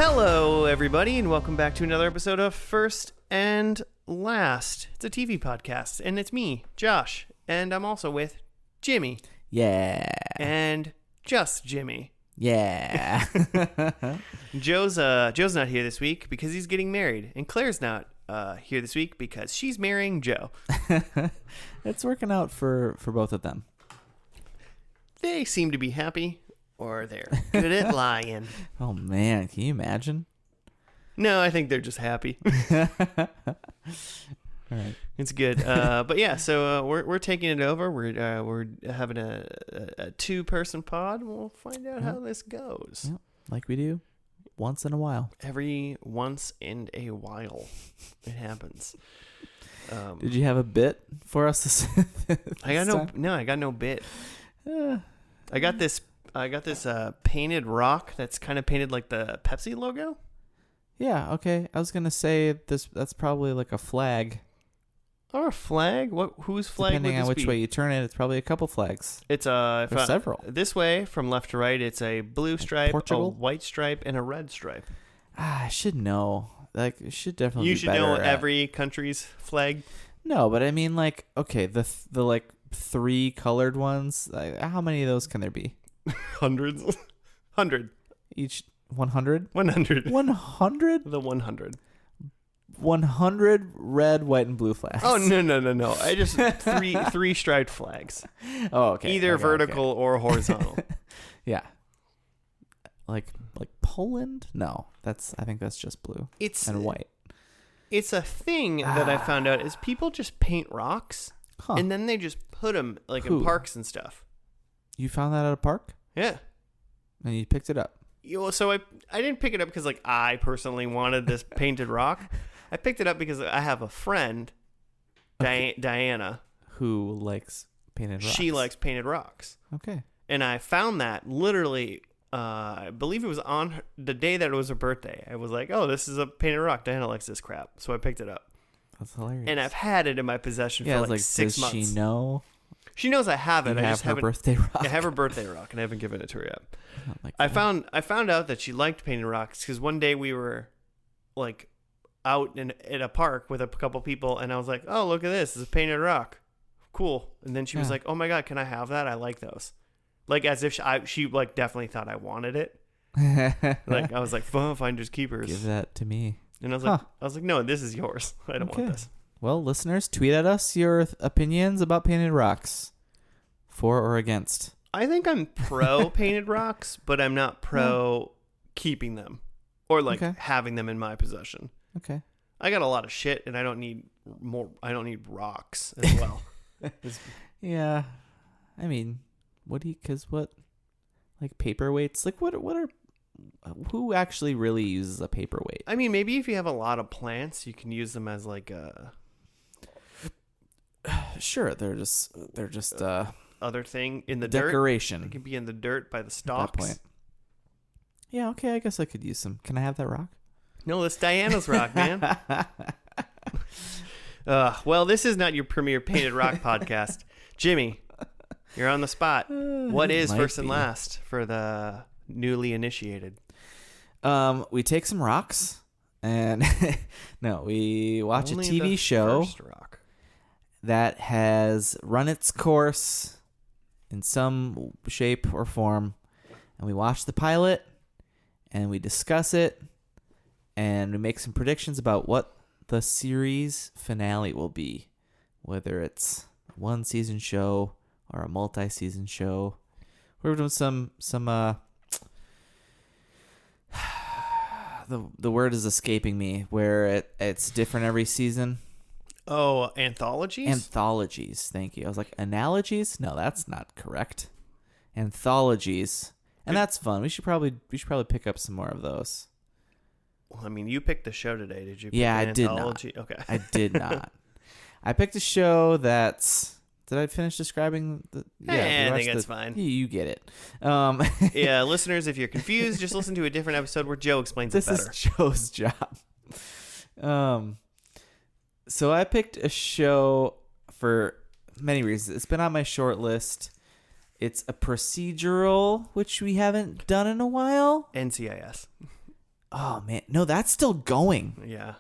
Hello, everybody, and welcome back to another episode of First and Last. It's a TV podcast, and it's me, Josh, and I'm also with Jimmy. Yeah. And just Jimmy. Yeah. Joe's not here this week because he's getting married, and Claire's not here this week because she's marrying Joe. It's working out for both of them. They seem to be happy, or they're good at lying. Oh, man. Can you imagine? No, I think they're just happy. All right. It's good. But yeah, so we're taking it over. We're having a two-person pod. We'll find out how this goes. Yep. Like we do once in a while. Every once in a while, it happens. Did you have a bit for us I got no bit. I got this painted rock that's kind of painted like the Pepsi logo. Yeah, okay. I was going to say that's probably like a flag. Or a flag? Whose flag Depending would on this which be? way you turn it, it's probably a couple flags. It's There's several. This way, from left to right, it's a blue stripe, Portugal? a white stripe, and a red stripe. I should know. Like, it should definitely You be should better know at- every country's flag. No, but I mean, like, okay, the like 3 colored ones. Like, how many of those can there be? Hundreds. 100. Each 100? 100. 100? The 100. 100 red, white, and blue flags. Oh, no. I just three striped flags. Oh, okay. Either Okay, vertical or horizontal. Yeah. Like Poland? No, I think that's just blue and white. It's a thing that I found out is people just paint rocks Huh. and then they just put them like in Who? parks and stuff. You found that at a park Yeah. and you picked it up. So I didn't pick it up because like I personally wanted this painted rock. I picked it up because I have a friend, Diana. Who likes painted rocks? She likes painted rocks. Okay. And I found that literally, I believe it was on the day that it was her birthday. I was like, oh, this is a painted rock. Diana likes this crap. So I picked it up. That's hilarious. And I've had it in my possession yeah, for I was like like 6 does months. she know? She knows I have it. You I have just her haven't. birthday rock. I have her birthday rock, and I haven't given it to her yet. Like I that. found out that she liked painted rocks because one day we were like out in a park with a couple people, and I was like, "Oh, look at this! It's a painted rock, cool." And then she was Yeah. like, "Oh my god, can I have that? I like those." Like as if she like definitely thought I wanted it. Like I was like, "Finders keepers." Give that to me. And I was Huh. like, "No, this is yours. I don't Okay. want this." Well, listeners, tweet at us your opinions about painted rocks. For or against. I think I'm pro painted rocks, but I'm not pro keeping them or like Okay. having them in my possession. Okay. I got a lot of shit and I don't need more. I don't need rocks as well. Yeah. I mean, what like paperweights? Like who actually really uses a paperweight? I mean, maybe if you have a lot of plants, you can use them as like a Sure, they're just other thing in the decoration. dirt. It can be in the dirt by the At that stalks. point. Yeah, okay, I guess I could use some. Can I have that rock? No, that's Diana's rock, man. Well, this is not your premier painted rock podcast. Jimmy, you're on the spot. What is Might first and be. last for the newly initiated? We take some rocks and no, we watch Only a the TV show first rock. that has run its course in some shape or form, and we watch the pilot and we discuss it and we make some predictions about what the series finale will be, whether it's a 1-season show or a multi-season show. We're doing some the word is escaping me, where it's different every season. Oh, anthologies? Anthologies, thank you. I was like, analogies? No, that's not correct. Anthologies. And that's fun. We should probably pick up some more of those. Well, I mean, you picked the show today. Did you pick Yeah, an I did not. anthology? Okay. I did not. I picked a show that's... Did I finish describing the... I we think watched that's fine. You get it. Yeah, listeners, if you're confused, just listen to a different episode where Joe explains it This better. is Joe's job. So I picked a show for many reasons. It's been on my short list. It's a procedural, which we haven't done in a while. NCIS. Oh man, no, that's still going. Yeah.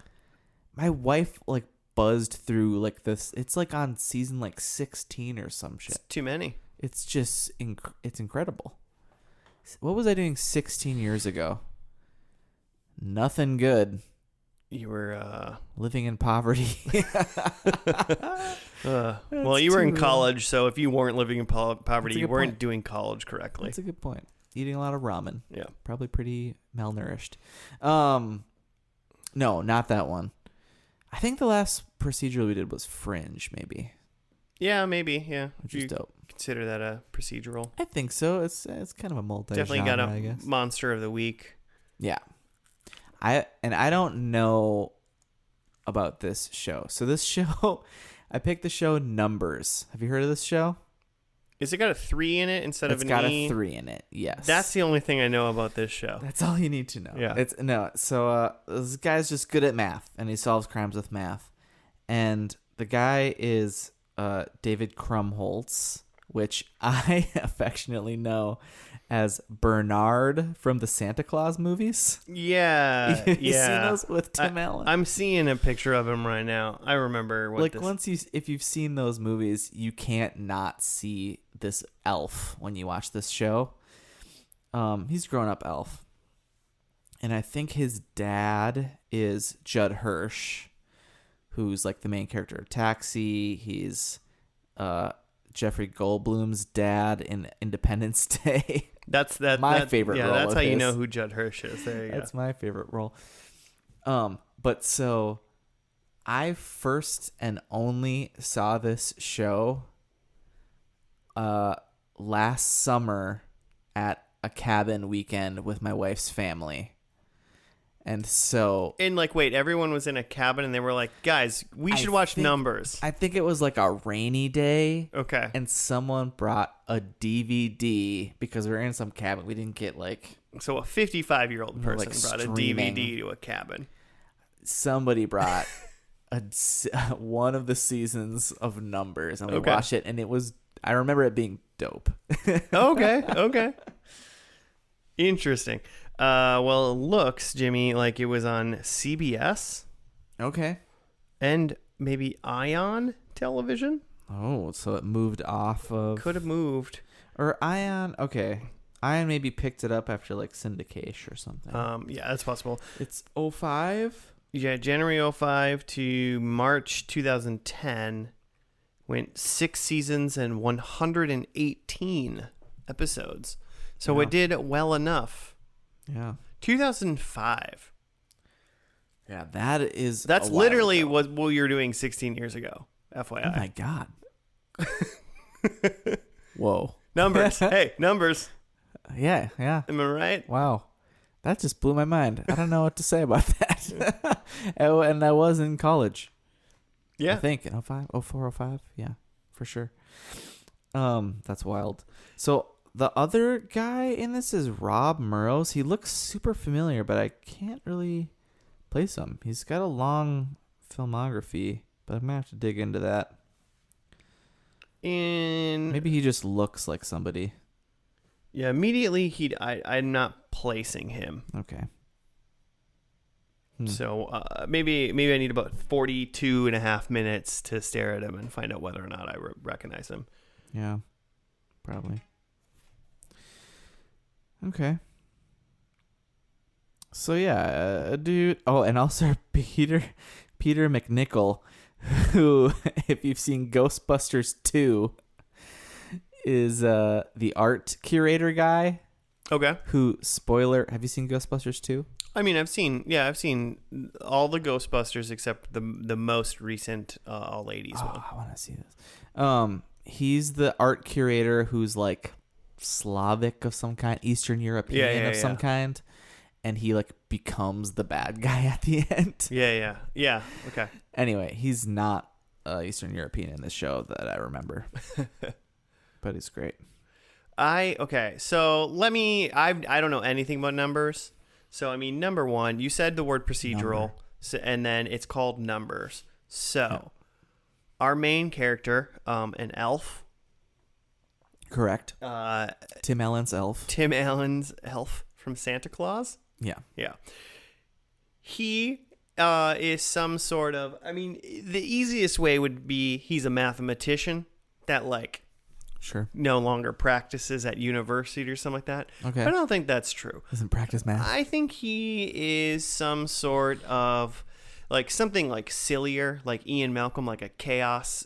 My wife like buzzed through like this. It's like on season like 16 or some shit. It's too many. It's just it's incredible. What was I doing 16 years ago? Nothing good. You were Living in poverty. well, you were in college, so if you weren't living in poverty, you weren't doing college correctly. That's a good point. Eating a lot of ramen. Yeah. Probably pretty malnourished. No, not that one. I think the last procedural we did was Fringe, maybe. Yeah, maybe. Yeah. Which is dope. Consider that a procedural. I think so. It's kind of a multi-genre, Definitely got I a guess. monster of the week. Yeah. I don't know about this show. So this show, I picked the show Numb3rs. Have you heard of this show? Is it got a 3 in it instead of an E? It's got a 3 in it. Yes. That's the only thing I know about this show. That's all you need to know. Yeah. So this guy's just good at math, and he solves crimes with math. And the guy is David Krumholtz, which I affectionately know as Bernard from the Santa Claus movies. Yeah. You seen those with Tim Allen? I'm seeing a picture of him right now. I remember what if you've seen those movies, you can't not see this elf when you watch this show. He's grown up elf. And I think his dad is Judd Hirsch, who's like the main character of Taxi. He's Jeffrey Goldblum's dad in Independence Day. That's my favorite role. Yeah, that's how you his. know who Judd Hirsch is. There you go. That's my favorite role. But so I first and only saw this show last summer at a cabin weekend with my wife's family. And so... And like, wait, everyone was in a cabin and they were like, guys, we should watch Numb3rs. I think it was like a rainy day. Okay. And someone brought a DVD because we were in some cabin. We didn't get like... So a 55-year-old person like brought streaming. a DVD to a cabin. Somebody brought one of the seasons of Numb3rs and we watched it, and it was... I remember it being dope. Okay. Interesting. Well, it looks, Jimmy, like it was on CBS. Okay. And maybe Ion television. Oh, so it moved off of... Could have moved. Or Ion, okay. Ion maybe picked it up after like syndication or something. Yeah, that's possible. It's 05? Yeah, January 05 to March 2010. Went 6 seasons and 118 episodes. So it did well enough. Yeah. 2005. Yeah, that's literally what you were doing 16 years ago. FYI. Oh my god. Whoa. Numbers. Hey, numbers. Yeah. Am I right? Wow. That just blew my mind. I don't know what to say about that. And I was in college. Yeah. I think in 05, 04, 05. Yeah, for sure. That's wild. So the other guy in this is Rob Murrows. He looks super familiar, but I can't really place him. He's got a long filmography, but I'm going to have to dig into that. Maybe he just looks like somebody. Yeah, immediately I'm not placing him. Okay. So maybe I need about 42 and a half minutes to stare at him and find out whether or not I recognize him. Yeah, probably. Okay. So yeah, dude. Oh, and also Peter McNichol, who, if you've seen Ghostbusters 2, is the art curator guy. Okay. Who, spoiler, have you seen Ghostbusters 2? I mean, I've seen all the Ghostbusters except the most recent all ladies one. I want to see this. He's the art curator who's like Slavic of some kind, Eastern European of some kind, and he like becomes the bad guy at the end. Yeah. Okay. Anyway, he's not Eastern European in this show that I remember, but he's great. So I don't know anything about numbers. So I mean, number one, you said the word procedural, and then it's called Numb3rs. So our main character, an elf. Correct. Tim Allen's elf. Tim Allen's elf from Santa Claus. Yeah. He is some sort of, I mean, the easiest way would be he's a mathematician that like Sure. no longer practices at university or something like that. Okay. I don't think that's true. Doesn't practice math. I think he is some sort of like something like sillier, like Ian Malcolm, like a chaos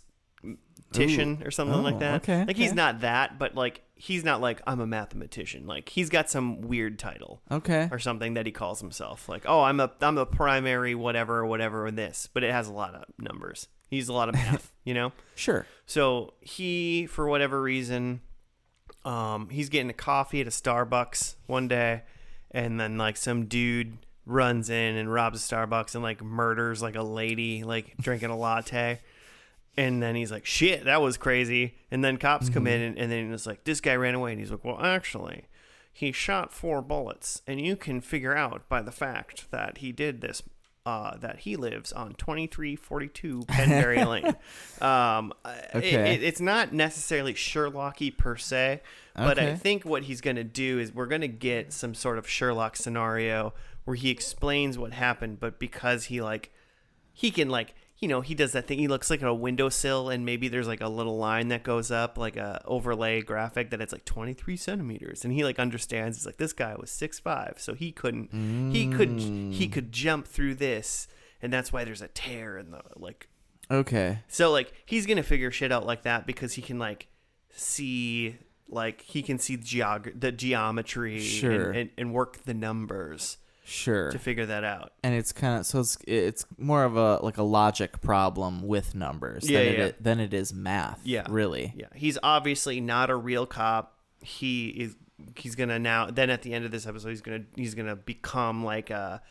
tician or something like that. Okay, like he's not that, but like he's not like I'm a mathematician. Like he's got some weird title. Okay. Or something that he calls himself. Like, oh, I'm a primary whatever in this, but it has a lot of numbers. He's a lot of math, you know? Sure. So he, for whatever reason, he's getting a coffee at a Starbucks one day, and then like some dude runs in and robs a Starbucks and like murders like a lady like drinking a latte. And then he's like, shit, that was crazy. And then cops come in and then it's like, this guy ran away. And he's like, well, actually, he shot 4 bullets. And you can figure out by the fact that he did this, that he lives on 2342 Penberry Lane. Okay. It's not necessarily Sherlock-y per se, but I Okay. think what he's going to do is we're going to get some sort of Sherlock scenario where he explains what happened, but because he can like, you know, he does that thing. He looks like a windowsill, and maybe there's like a little line that goes up, like a overlay graphic that it's like 23 centimeters, and he like understands. He's like, this guy was 6'5", so he could jump through this, and that's why there's a tear in the like. Okay. So like he's gonna figure shit out like that because he can like see the geometry Sure. and work the numbers Sure. to figure that out. And it's kind of it's more of a like a logic problem with numbers than it is math. Yeah. Really. Yeah, he's obviously not a real cop. He's gonna now. Then at the end of this episode, he's gonna become like a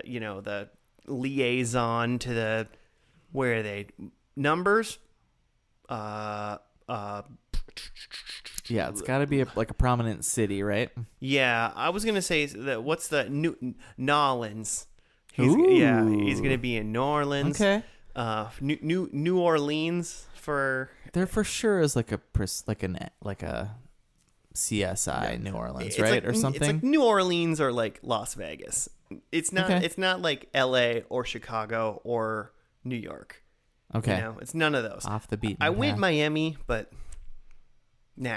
you know, the liaison to the where are they numbers. Yeah, it's got to be like a prominent city, right? Yeah, I was gonna say that. What's the Nolans? Ooh. Yeah, he's gonna be in New Orleans. Okay. New Orleans for. There for sure is like a CSI New Orleans, It's right, like, or something. It's like New Orleans or like Las Vegas. It's not. Okay. It's not like L.A. or Chicago or New York. Okay. You know, it's none of those. Off the beaten I went path. Miami, but no.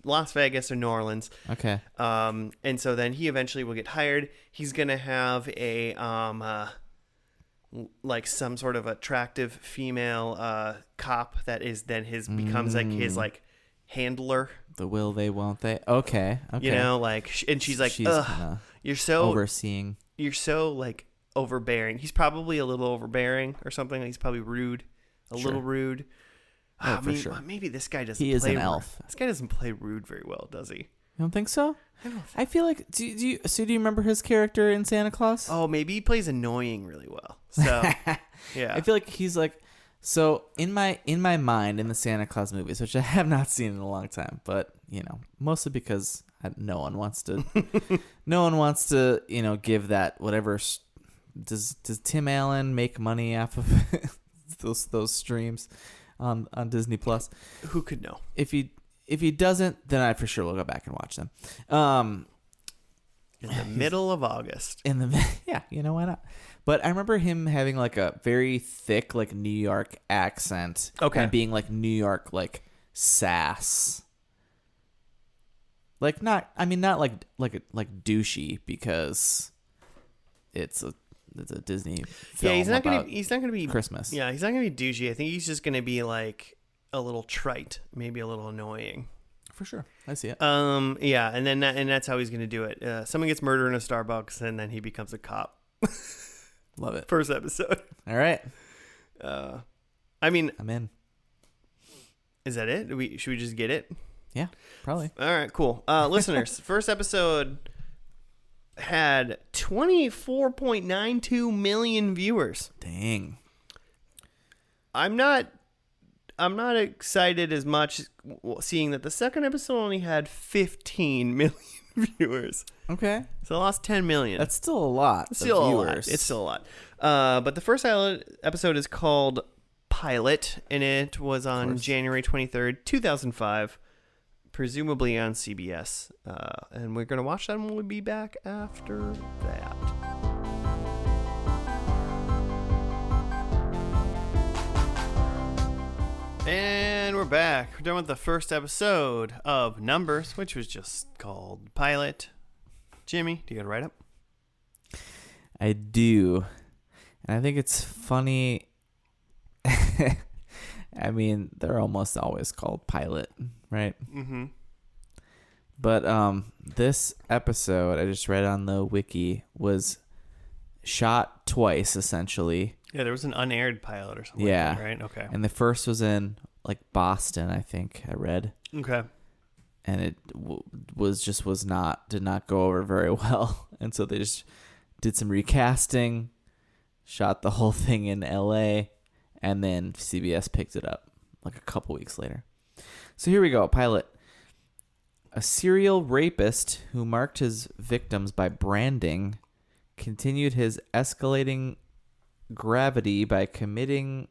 Las Vegas or New Orleans. Okay. And so then he eventually will get hired. He's gonna have a like some sort of attractive female cop that is then becomes like his like handler. The will they, won't they? Okay. You know, like, and she's like, ugh, kinda you're so overseeing. You're so like overbearing. He's probably a little overbearing or something. He's probably rude, a Sure. little rude. Oh, for sure. Maybe this guy doesn't. He is play an elf. This guy doesn't play rude very well, does he? You don't think so? I don't. I feel like do you remember his character in Santa Claus? Oh, maybe he plays annoying really well. So yeah, I feel like he's like, so in my mind in the Santa Claus movies, which I have not seen in a long time, but you know, mostly because no one wants to you know, give that whatever. Does Tim Allen make money off of those streams on Disney Plus? Who could know? If he doesn't, then I for sure will go back and watch them. In the middle of August. Yeah, you know, why not? But I remember him having like a very thick like New York accent. Okay. And being like New York like sass. Like not like douchey because it's a Disney film. Yeah, about he's not gonna be Christmas. Yeah, he's not gonna be douchey. I think he's just gonna be like a little trite, maybe a little annoying. For sure. I see it. Yeah, and then that's how he's gonna do it. Someone gets murdered in a Starbucks, and then he becomes a cop. Love it. First episode. All right. I mean, I'm in. is that it? Should we just get it? Yeah, probably. All right, cool. Listeners, first episode had 24.92 million viewers. Dang. I'm not excited as much seeing that the second episode only had 15 million viewers. Okay. So I lost 10 million. That's still a lot. It's still of a lot. viewers. It's still a lot. But the first episode is called Pilot, and it was on January 23rd, 2005, presumably on CBS. And we're going to watch that, and we'll be back after that. And we're back. We're done with the first episode of Numbers, which was just called Pilot. Jimmy, do you got a write-up? I do. And I think it's funny. I mean, they're almost always called Pilot, right? Mm-hmm. But this episode, I just read on the wiki, was shot twice, essentially. Yeah, there was an unaired pilot or something Yeah. like that, right? Okay. And the first was in, like, Boston, I think, I read. Okay. And it did not go over very well. And so they just did some recasting, shot the whole thing in LA, and then CBS picked it up like a couple weeks later. So here we go, pilot. A serial rapist who marked his victims by branding continued his escalating gravity by committing...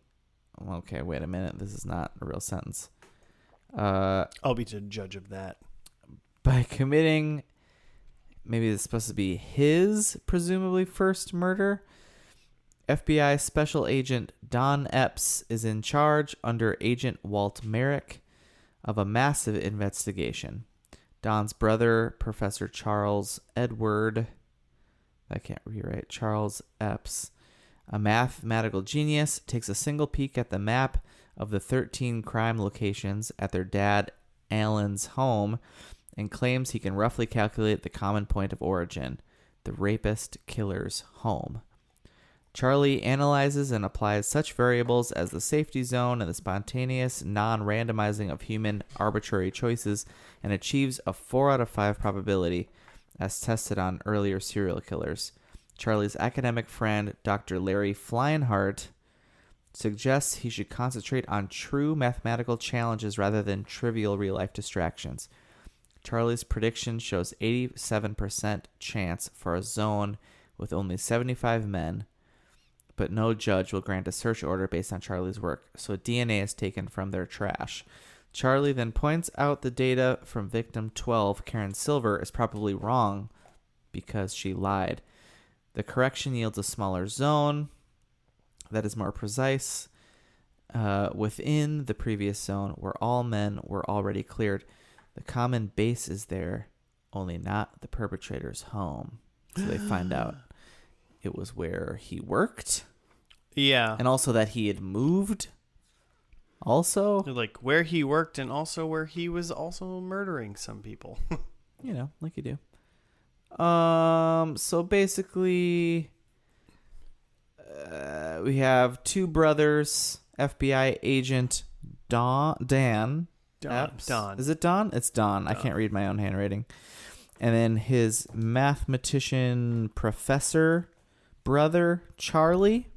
Okay, wait a minute. This is not a real sentence. I'll be the judge of that. By committing... Maybe it's supposed to be his, presumably, first murder. FBI Special Agent Don Epps is in charge under Agent Walt Merrick of a massive investigation. Don's brother, Professor Charles Epps, a mathematical genius, takes a single peek at the map of the 13 crime locations at their dad Alan's home and claims he can roughly calculate the common point of origin, the rapist killer's home. Charlie analyzes and applies such variables as the safety zone and the spontaneous non-randomizing of human arbitrary choices and achieves a 4 out of 5 probability as tested on earlier serial killers. Charlie's academic friend, Dr. Larry Fleinhart, suggests he should concentrate on true mathematical challenges rather than trivial real-life distractions. Charlie's prediction shows 87% chance for a zone with only 75 men, but no judge will grant a search order based on Charlie's work, so DNA is taken from their trash. Charlie then points out the data from victim 12, Karen Silver, is probably wrong because she lied. The correction yields a smaller zone that is more precise within the previous zone where all men were already cleared. The common base is there, only not the perpetrator's home. So they find out it was where he worked. Yeah. And also that he had moved. Also. Like where he worked and also where he was also murdering some people. You know, like you do. So basically, we have two brothers, FBI agent Dan. Don. Is it Don? It's Don. I can't read my own handwriting. And then his mathematician professor brother, Charlie,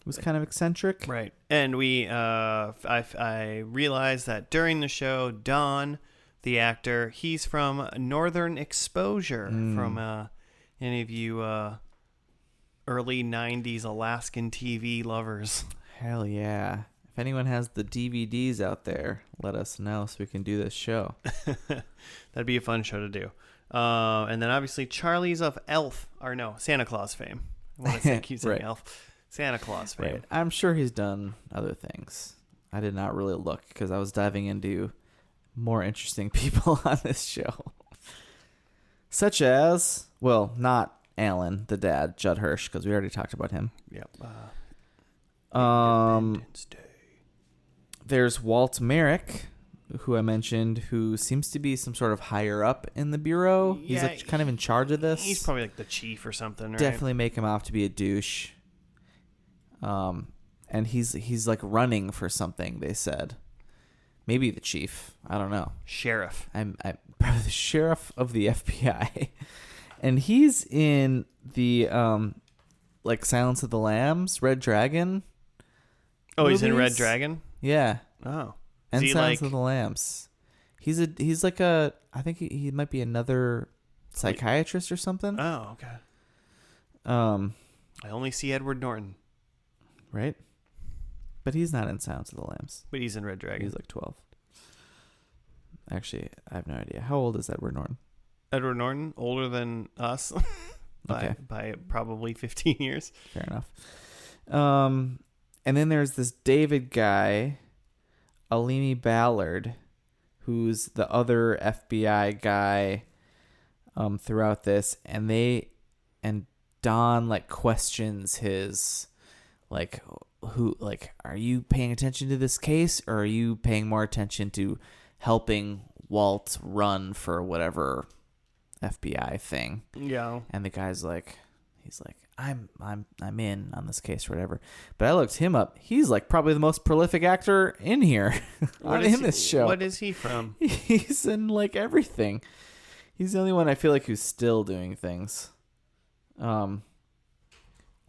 was kind of eccentric. Right. And I realized that during the show, Don, the actor, he's from Northern Exposure, from any of you early 90s Alaskan TV lovers. Hell yeah. If anyone has the DVDs out there, let us know so we can do this show. That'd be a fun show to do. And then obviously Charlie's of Santa Claus fame. I want to keep saying right. Elf. Santa Claus fame. Right. I'm sure he's done other things. I did not really look because I was diving into more interesting people on this show. Such as, well, not Alan, the dad, Judd Hirsch, because we already talked about him. Yep. Independence Day. There's Walt Merrick, who I mentioned, who seems to be some sort of higher up in the bureau. Yeah, he's like kind of in charge of this. He's probably like the chief or something, right? Definitely make him out to be a douche. And he's like running for something, they said. Maybe the chief. I don't know. Sheriff. I'm probably the sheriff of the FBI. And he's in the like Silence of the Lambs, Red Dragon. Oh, movies. He's in Red Dragon? Yeah. Oh. And Silence of the Lambs. He's like I think he might be another psychiatrist or something. Oh, okay. I only see Edward Norton. Right? But he's not in Silence of the Lambs. But he's in Red Dragon. He's like 12. Actually, I have no idea. How old is Edward Norton? Edward Norton, older than us by probably 15 years. Fair enough. And then there's this David guy. Alimi Ballard, who's the other FBI guy throughout this, and Don like questions his like are you paying attention to this case, or are you paying more attention to helping Walt run for whatever FBI thing? Yeah. And the guy's like, he's like, I'm in on this case or whatever. But I looked him up. He's like probably the most prolific actor in here. This show. What is he from? He's in like everything. He's the only one I feel like who's still doing things.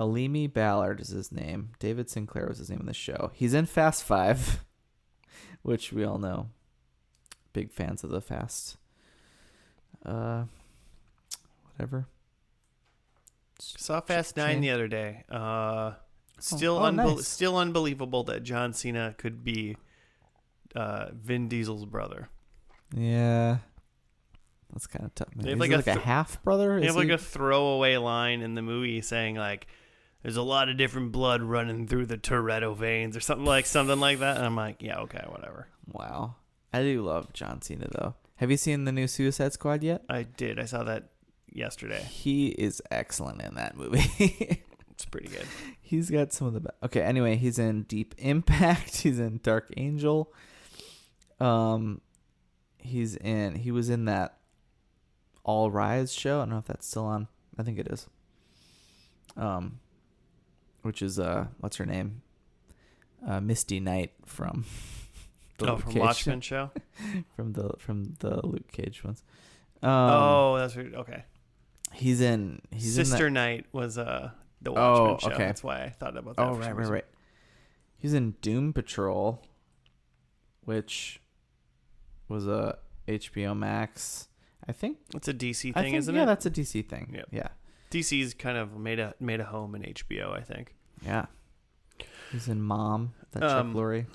Alimi Ballard is his name. David Sinclair was his name in the show. He's in Fast 5, which we all know. Big fans of the Fast. Whatever. Saw Fast 9 the other day. Still unbelievable that John Cena could be Vin Diesel's brother. Yeah. That's kind of tough. They have He's like a half brother. They have like a throwaway line in the movie saying like, "There's a lot of different blood running through the Toretto veins," or something like that. And I'm like, yeah, okay, whatever. Wow, I do love John Cena though. Have you seen the new Suicide Squad yet? I did. I saw that yesterday. He is excellent in that movie. It's pretty good. He's got some of the best. Okay, anyway, he's in Deep Impact. He's in Dark Angel. He was in that All Rise show. I don't know if that's still on. I think it is. Which is what's her name? Misty Knight from the Luke from Cage Watchmen show? from the Luke Cage ones. That's right. Okay. He's Sister Knight was the Watchmen show. Okay. That's why I thought about that. Oh, right. He's in Doom Patrol, which was a HBO Max. I think it's a DC thing, isn't it? Yeah, that's a DC thing. Yep. Yeah. DC's kind of made a home in HBO, I think. Yeah. He's in Mom, that Chuck Lorre.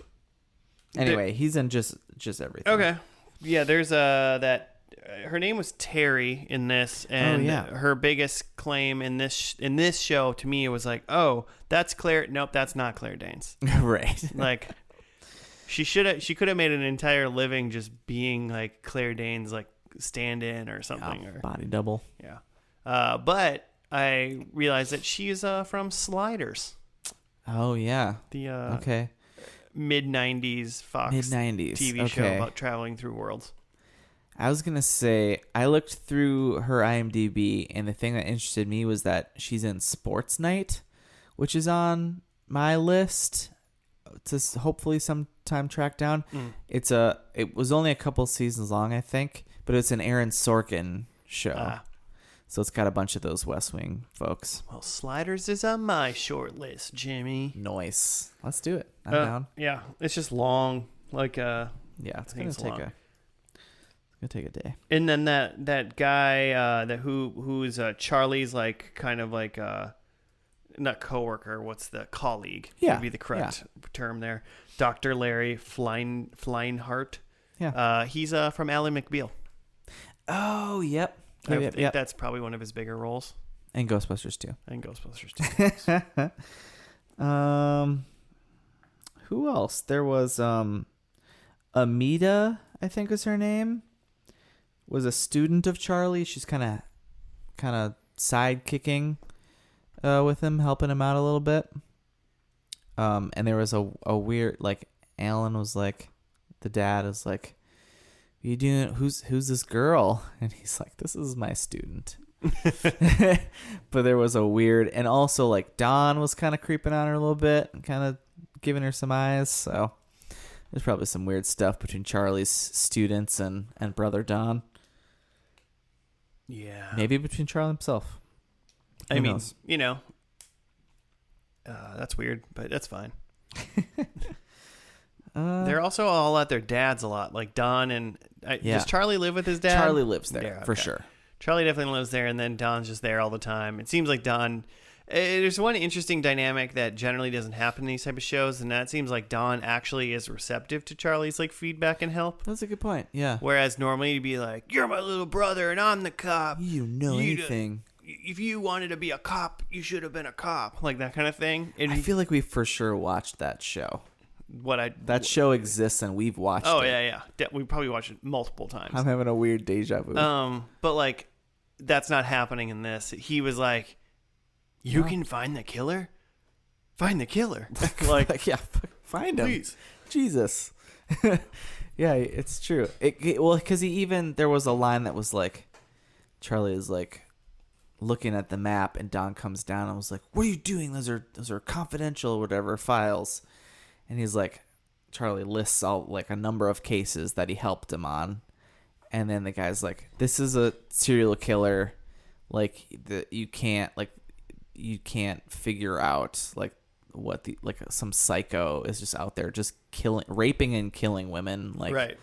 Anyway, he's in just everything. Okay. Yeah, there's her name was Terry in this, and her biggest claim in this show to me was like, "Oh, that's Claire. Nope, that's not Claire Danes." Right. Like she could have made an entire living just being like Claire Danes, like stand-in or something, or body double. Yeah. But I realized that she's from Sliders. Oh yeah. The okay. mid-90s Fox TV show about traveling through worlds. I was going to say, I looked through her IMDb, and the thing that interested me was that she's in Sports Night, which is on my list to hopefully sometime track down. It was only a couple seasons long, I think, but it's an Aaron Sorkin show. So it's got a bunch of those West Wing folks. Well, Sliders is on my short list, Jimmy. Nice. Let's do it. I'm down. Yeah, it's just long. Like it's gonna take a day. And then that guy who's Charlie's like kind of like not coworker. What's the colleague? Yeah, would be the correct term there. Dr. Larry Fleinhart. Yeah. He's from Ally McBeal. Oh, yep. I think that's probably one of his bigger roles. And Ghostbusters 2. Who else? There was Amita, I think is her name. Was a student of Charlie. She's kind of sidekicking with him, helping him out a little bit. And there was a weird, like, Alan was like, the dad is like, "You doing? Who's this girl?" And he's like, "This is my student." But there was a weird, and also like Don was kind of creeping on her a little bit and kind of giving her some eyes. So there's probably some weird stuff between Charlie's students and brother Don. Yeah, maybe between Charlie himself. I mean, that's weird, but that's fine. They're also all at their dads a lot, like Don and does Charlie live with his dad? Charlie lives there for sure. Charlie definitely lives there, and then Don's just there all the time. It seems like Don. There's one interesting dynamic that generally doesn't happen in these type of shows, and that seems like Don actually is receptive to Charlie's like feedback and help. That's a good point. Yeah. Whereas normally you'd be like, "You're my little brother, and I'm the cop. You know anything? If you wanted to be a cop, you should have been a cop," like that kind of thing. And I feel like we for sure watched that show. That show exists and we've watched it. Oh yeah. We probably watched it multiple times. I'm having a weird deja vu. But like, that's not happening in this. He was like, "You can find the killer. Find the killer." Like, yeah, find him. Please. Jesus. Yeah, it's true. Well, because there was a line that was like, Charlie is like looking at the map, and Don comes down and was like, "What are you doing? Those are confidential or whatever files." And he's like, Charlie lists all like a number of cases that he helped him on, and then the guy's like, "This is a serial killer, like you can't figure out like what some psycho is just out there just raping and killing women, like right.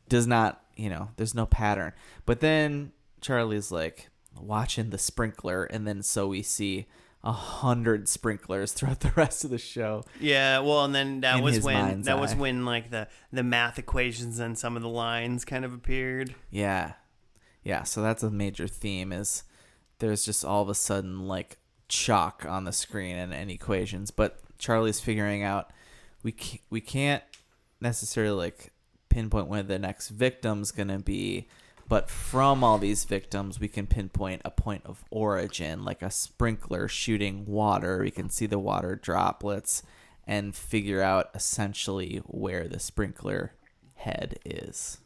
Does not, there's no pattern." But then Charlie's like watching the sprinkler, and then so we see 100 sprinklers throughout the rest of the show. Yeah, well, and then that was eye. when like the math equations and some of the lines kind of appeared. Yeah. So that's a major theme, is there's just all of a sudden like chalk on the screen and equations, but Charlie's figuring out we can't necessarily like pinpoint when the next victim's gonna be, but from all these victims we can pinpoint a point of origin, like a sprinkler shooting water. We can see the water droplets and figure out essentially where the sprinkler head is.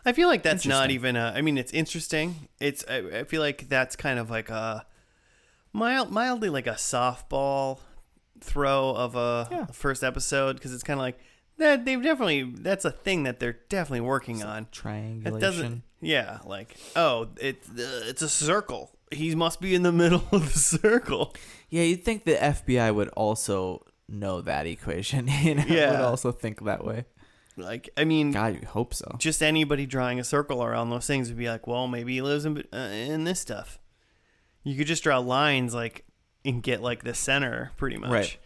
I feel like that's not even it's interesting. I feel like that's kind of like a mildly like a softball throw of a first episode, because it's kind of like that that's a thing that they're definitely working on. Triangulation. Like, oh, it's a circle. He must be in the middle of the circle. Yeah, you'd think the FBI would also know that equation. Would also think that way. Like, I mean, God, you hope so. Just anybody drawing a circle around those things would be like, well, maybe he lives in this stuff. You could just draw lines like and get like the center pretty much. Right.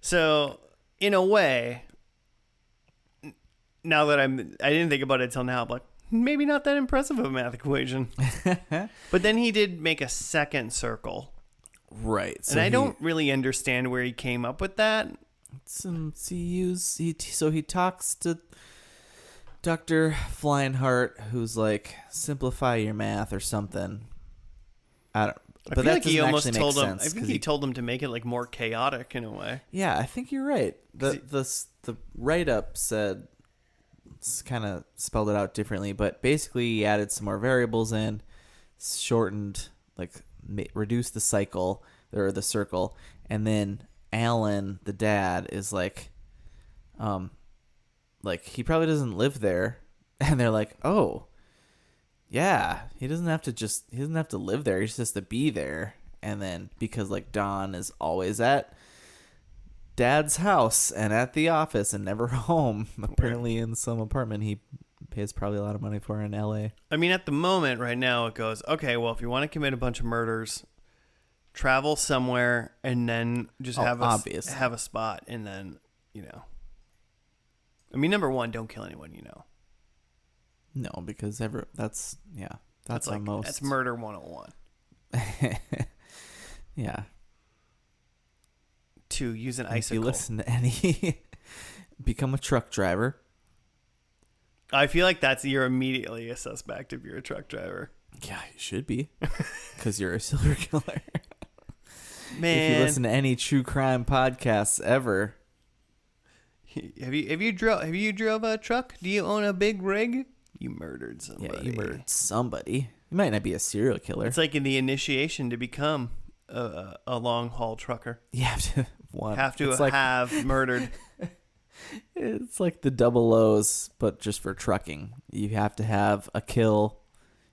So in a way, now that I didn't think about it till now, I'm like, maybe not that impressive of a math equation. But then he did make a second circle. Right. So and I don't really understand where he came up with that. He talks to Dr. Flyinhart, who's like, simplify your math or something. But that he almost told him. Sense, I think he told him to make it like more chaotic in a way. Yeah, I think you're right. The write up said, kind of spelled it out differently, but basically he added some more variables in, shortened, like reduced the cycle or the circle, and then Alan, the dad, is like he probably doesn't live there, and they're like, oh. Yeah, he doesn't have to live there. He just has to be there. And then because like Don is always at Dad's house and at the office and never home, apparently in some apartment he pays probably a lot of money for in LA. I mean, at the moment right now it goes, okay, well, if you want to commit a bunch of murders, travel somewhere and then just have a spot, and then, I mean, number one, don't kill anyone you know. No, because that's like, most. That's murder 101. Yeah. 2, use an icicle. If you listen to any, become a truck driver. I feel like you're immediately a suspect if you're a truck driver. Yeah, you should be, because you're a serial killer. Man, if you listen to any true crime podcasts ever. Have you drove a truck? Do you own a big rig? You murdered somebody. Yeah, you murdered somebody. You might not be a serial killer. It's like in the initiation to become a long haul trucker. You have to have murdered. It's like the double O's, but just for trucking. You have to have a kill.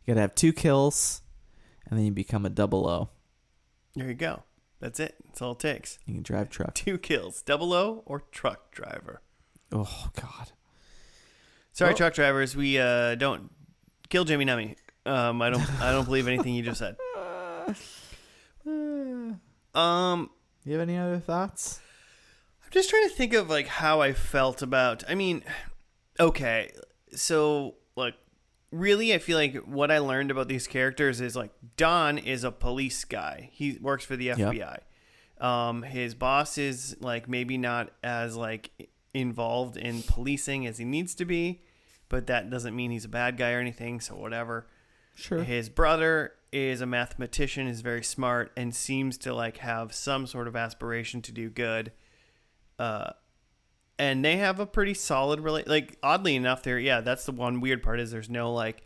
You got to have 2 kills, and then you become a double O. There you go. That's it. That's all it takes. You can drive truck. 2 kills. Double O or truck driver. Oh, God. Sorry, truck drivers. We don't kill Jimmy Nummy. I don't believe anything you just said. You have any other thoughts? I'm just trying to think of like how I felt about. I mean, okay, so like really, I feel like what I learned about these characters is like Don is a police guy. He works for the FBI. Yep. His boss is like maybe not as like involved in policing as he needs to be, but that doesn't mean he's a bad guy or anything, so whatever. Sure. His brother is a mathematician, is very smart, and seems to like have some sort of aspiration to do good. And they have a pretty solid like oddly enough, that's the one weird part is there's no like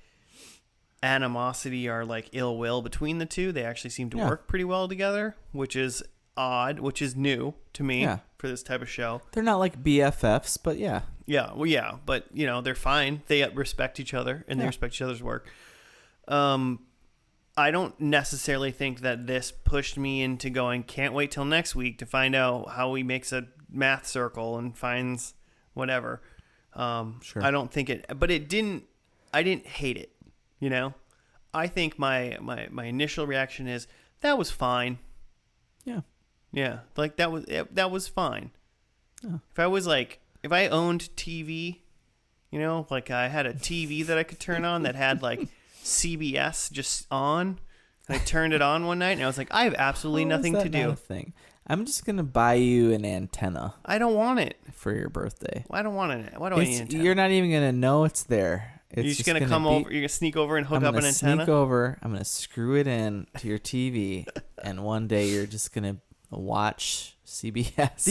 animosity or like ill will between the two. They actually seem to work pretty well together, which is odd, which is new to me for this type of show. They're not like BFFs, but yeah. Yeah, well, yeah, but you know they're fine. They respect each other and they respect each other's work. I don't necessarily think that this pushed me into going, can't wait till next week to find out how he makes a math circle and finds whatever. Sure. I don't think but I didn't hate it, you know? I think my initial reaction is, that was fine. Yeah. Yeah, like that was fine. Oh. If I owned TV, you know, like I had a TV that I could turn on that had like CBS just on, and I turned it on one night and I was like, I have absolutely nothing to do. Thing? I'm just gonna buy you an antenna. I don't want it for your birthday. I don't want it. Why do I need an antenna? You're not even gonna know it's there. You're just gonna come over. You're gonna sneak over and hook up an antenna. Sneak over. I'm gonna screw it in to your TV, and one day you're just gonna watch CBS.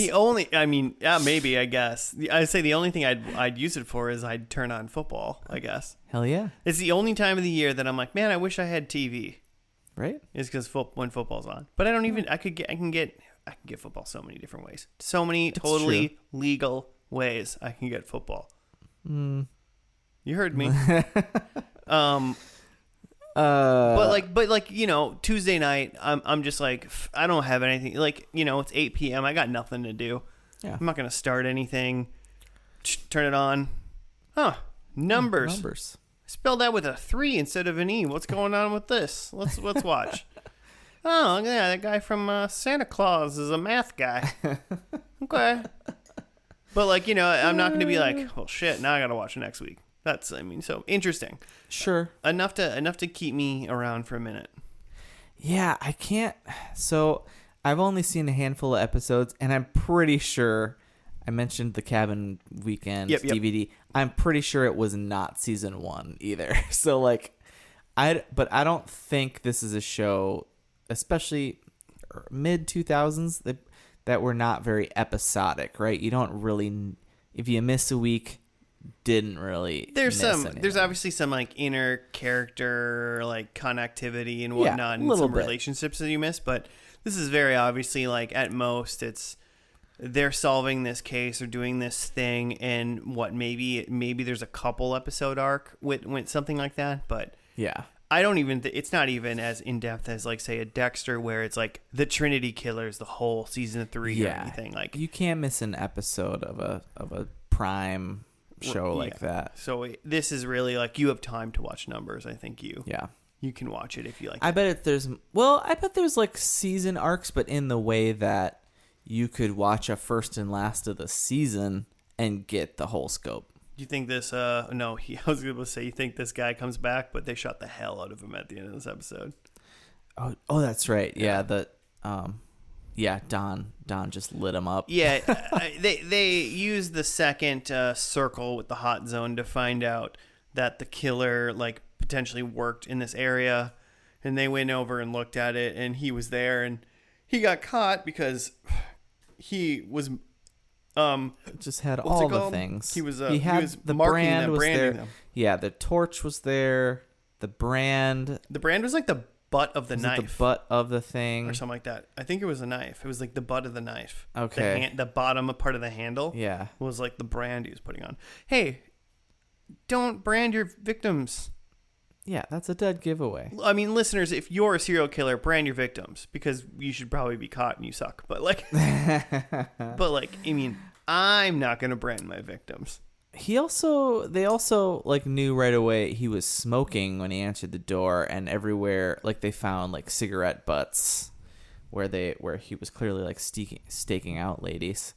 Maybe I guess I'd say the only thing I'd use it for is I'd turn on football. I guess. Hell yeah! It's the only time of the year that I'm like, man, I wish I had TV. Right? Is because when football's on. But I don't even. I can get football so many different ways. So many totally legal ways I can get football. You heard me. But like you know, Tuesday night, I'm just like, I don't have anything. Like, you know, it's 8 p.m. I got nothing to do. Yeah. I'm not gonna start anything. Turn it on. Numbers. Numbers. Spell that with a 3 instead of an E. What's going on with this? Let's watch. Oh, yeah, that guy from Santa Claus is a math guy. Okay. But like, you know, I'm not going to be like, well, shit, now I got to watch it next week. So interesting. Sure. Enough to keep me around for a minute. Yeah, I can't. So I've only seen a handful of episodes, and I'm pretty sure I mentioned the Cabin Weekend DVD. I'm pretty sure it was not season 1 either. So like, but I don't think this is a show, especially mid 2000s, that were not very episodic, right? You don't really, if you miss a week, didn't really. There's obviously some like inner character like connectivity and whatnot, and some relationships that you miss, but this is very obviously like at most they're solving this case or doing this thing, and maybe there's a couple episode arc with something like that, but yeah. I don't even. It's not even as in depth as like say a Dexter, where it's like the Trinity Killers, the whole season 3 or anything. Like you can't miss an episode of a prime show like that. So this is really like you have time to watch Numbers. I think you can watch it if you like. I bet there's like season arcs, but in the way that you could watch a first and last of the season and get the whole scope. Do you think this? I was going to say you think this guy comes back, but they shot the hell out of him at the end of this episode. Oh, that's right. Yeah, Don just lit him up. Yeah, they used the second circle with the hot zone to find out that the killer like potentially worked in this area, and they went over and looked at it, and he was there, and he got caught because he was. Just had all the things. He was the brand was there. Them. Yeah, the torch was there. The brand was like the butt of the knife. The butt of the thing. Or something like that. I think it was a knife. It was like the butt of the knife. Okay. The bottom part of the handle was like the brand he was putting on. Hey, don't brand your victims. Yeah, that's a dead giveaway. I mean, listeners, if you're a serial killer, brand your victims because you should probably be caught and you suck. But like, I mean, I'm not going to brand my victims. They also like knew right away he was smoking when he answered the door, and everywhere like they found like cigarette butts where he was clearly like staking out ladies.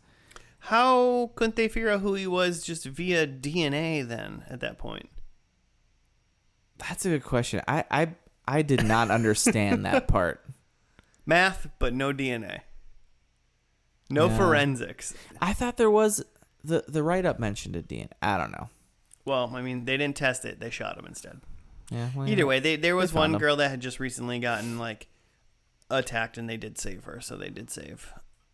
How couldn't they figure out who he was just via DNA then at that point? That's a good question. I did not understand that part. Math, but no DNA. No forensics. I thought there was the write up mentioned a DNA. I don't know. Well, I mean, they didn't test it. They shot him instead. Yeah. Well, Either way, there was one him. girl that had just recently gotten like attacked, and they did save her. So they did save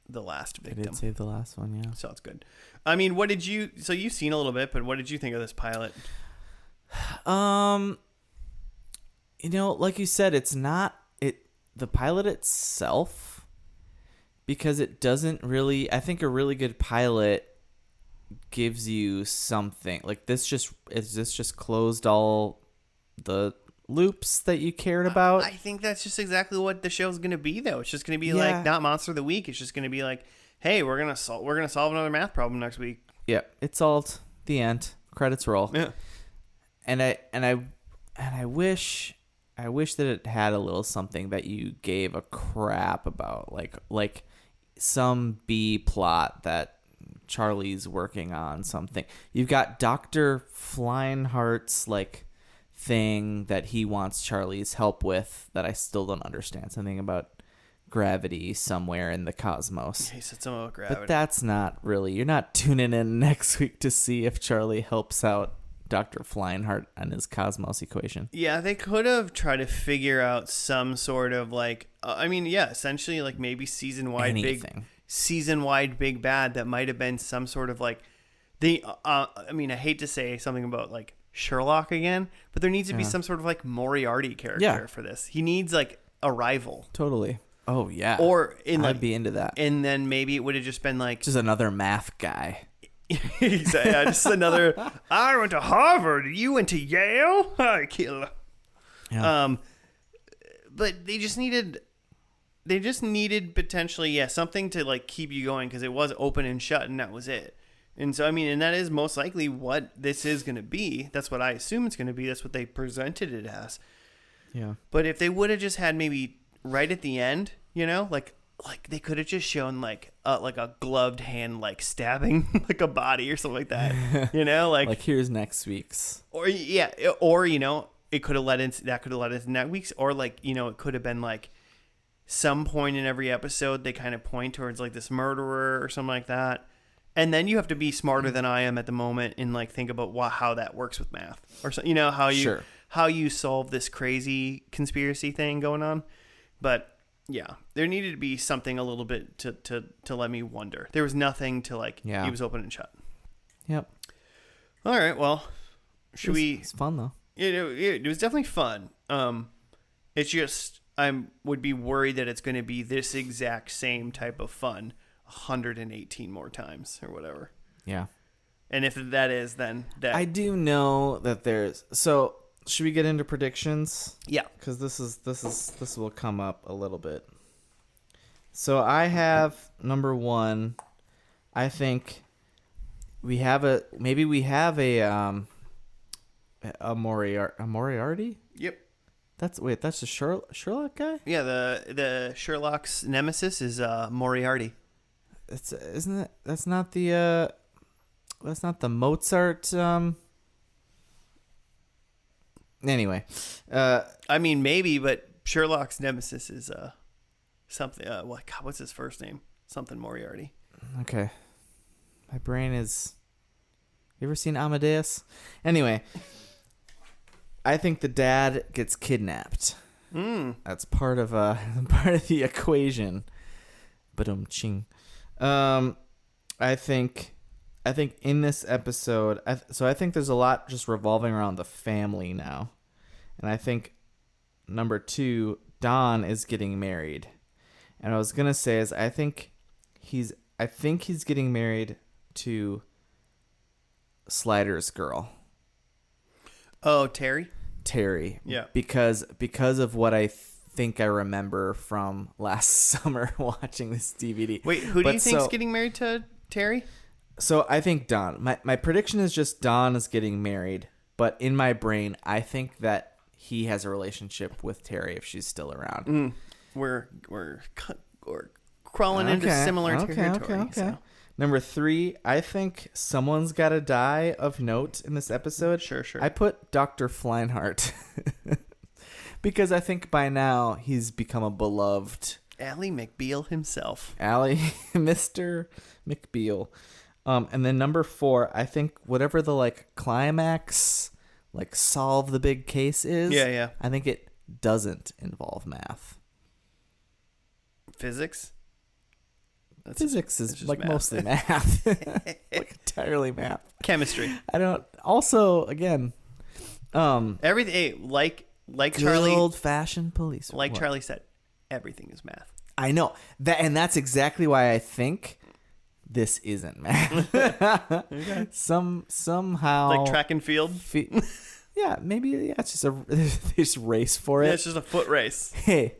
the last victim. They did save the last one. Yeah. So it's good. I mean, what did you? So you've seen a little bit, but what did you think of this pilot? Like you said, it's not the pilot itself, because it doesn't really. I think a really good pilot gives you something like this. Just closed all the loops that you cared about. I think that's just exactly what the show's gonna be, though. It's just gonna be Yeah. like not Monster of the Week. It's just gonna be like, hey, we're gonna solve another math problem next week. Yeah, it's solved. The end. Credits roll. Yeah. And I wish that it had a little something that you gave a crap about, like some B plot that Charlie's working on something. You've got Dr. Fleinhardt's like thing that he wants Charlie's help with that I still don't understand. Something about gravity somewhere in the cosmos. He said something about gravity. But that's not really. You're not tuning in next week to see if Charlie helps out Dr. Fleinhardt on his cosmos equation. Yeah, they could have tried to figure out some sort of like, essentially like maybe season-wide big bad that might have been some sort of like I hate to say something about like Sherlock again, but there needs to be some sort of like Moriarty character for this. He needs like a rival. Totally. Oh yeah. Or I'd be into that. And then maybe it would have just been like just another math guy. Just another. I went to Harvard. You went to Yale. I kill. Yeah. But they just needed potentially something to like keep you going, because it was open and shut and that was it. And so and that is most likely what this is going to be. That's what I assume it's going to be. That's what they presented it as. Yeah. But if they would have just had maybe right at the end, like they could have just shown like a gloved hand like stabbing like a body or something like that, like here's next week's, or it could have led into next week's, or like it could have been like some point in every episode they kind of point towards like this murderer or something like that. And then you have to be smarter than I am at the moment and like think about how that works with math, or so, how you solve this crazy conspiracy thing going on. But yeah, there needed to be something a little bit to let me wonder. There was nothing to like. Yeah. He was open and shut. Yep. All right. Well, it's fun though. It was definitely fun. It's just I would be worried that it's going to be this exact same type of fun 118 more times or whatever. Yeah. And if that is, then that I do know that there's so. Should we get into predictions? Yeah, because this will come up a little bit. So I have number 1. I think we have a Moriarty. Yep. That's the Sherlock guy. Yeah, the Sherlock's nemesis is Moriarty. That's not the Mozart. Anyway, maybe, but Sherlock's nemesis is something. What's his first name? Something Moriarty. Okay, my brain is. You ever seen Amadeus? Anyway, I think the dad gets kidnapped. That's part of the equation. But ching. I think in this episode, I think there's a lot just revolving around the family now. And I think number 2, Don is getting married. And I was going to say I think he's getting married to Slider's girl. Oh, Terry? Terry. Yeah. Because of what I think I remember from last summer watching this DVD. Wait, who do you think's getting married to Terry? So I think Don. My prediction is just Don is getting married, but in my brain, I think that he has a relationship with Terry if she's still around. We're crawling into similar territory. Okay. So. Number 3, I think someone's got to die of note in this episode. Sure. I put Dr. Fleinhardt because I think by now he's become a beloved. Ally McBeal himself. Mr. McBeal. And then number 4, I think whatever the like climax, like solve the big case is. Yeah. I think it doesn't involve math. Physics? Physics is just like math. mostly math. Like entirely math. Chemistry. I don't. Also, again, Everything, hey, like good Charlie, old-fashioned police. like What? Charlie said, everything is math. I know that, and that's exactly why I think this isn't math. Okay. Somehow Like track and field. Yeah, maybe. Yeah, it's just they just race for it. Yeah, it's just a foot race. Hey,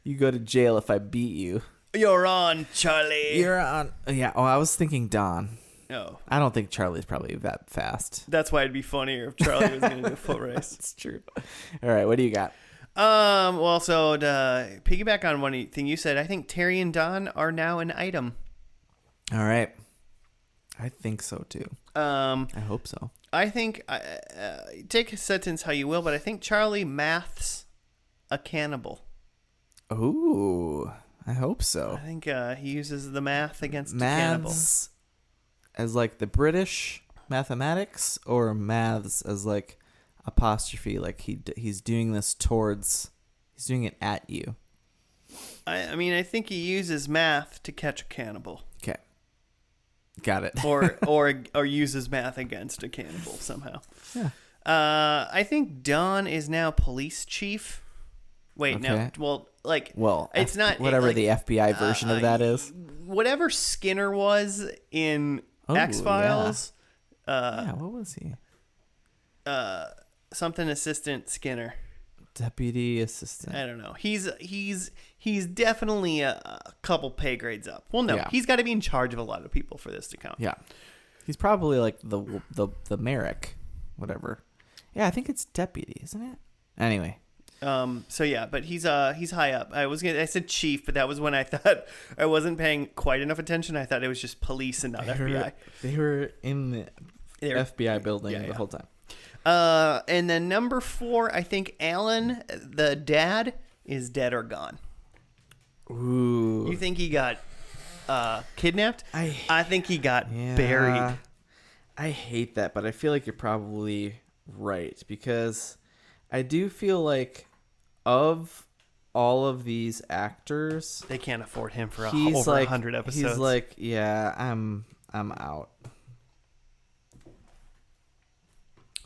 you go to jail if I beat you. You're on, Charlie. You're on. Yeah. Oh, I was thinking Don. Oh, I don't think Charlie's probably that fast. that's why it'd be funnier if Charlie was going to do a foot race. It's true. All right, what do you got? Well, so to piggyback on one thing you said, I think Terry and Don are now an item. All right. I think so too. I hope so. I think take a sentence how you will, but I think Charlie maths a cannibal. Ooh, I hope so. I think he uses the math against a cannibal. Maths as like the British mathematics, or maths as like apostrophe, like he's doing this towards, he's doing it at you. I mean, I think he uses math to catch a cannibal. Okay, got it. or uses math against a cannibal somehow. Yeah. I think Don is now police chief. Wait, no. Okay. Well, it's not whatever like, the FBI version of that is. Whatever Skinner was in Oh, X-Files. Yeah, what was he? Something assistant Skinner. Deputy assistant. I don't know. He's definitely a couple pay grades up. Well, no, Yeah. he's got to be in charge of a lot of people for this to count. Yeah, he's probably like the Merrick, whatever. Yeah, I think it's deputy, isn't it? Anyway. So yeah, but he's high up. I said chief, but that was when I thought I wasn't paying quite enough attention. I thought it was just police and not FBI. They were in the FBI building the whole time. And then number 4, I think Alan, the dad, is dead or gone. Ooh. You think he got kidnapped? I think he got Yeah. buried. I hate that, but I feel like you're probably right, because I do feel like of all of these actors, They can't afford him for he's over like 100 episodes. He's like, yeah, I'm out.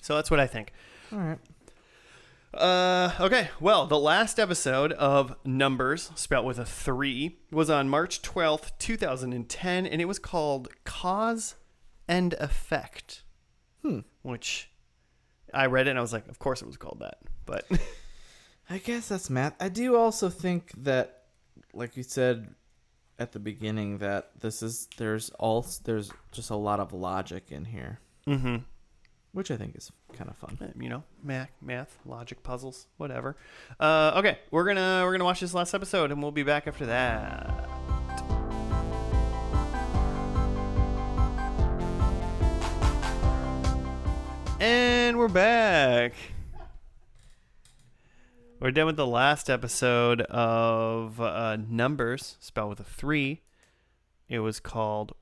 So that's what I think. All right. Okay, well, the last episode of Numbers, spelled with a 3, was on March 12th, 2010, and it was called Cause and Effect. Which I read it and I was like, of course it was called that. But I guess that's math. I do also think that, like you said at the beginning, that there's just a lot of logic in here, which I think is kind of fun. you know, math, logic, puzzles, whatever. Okay, we're gonna watch this last episode and we'll be back after that. And we're back. We're done with the last episode of Numbers, spelled with a 3. It was called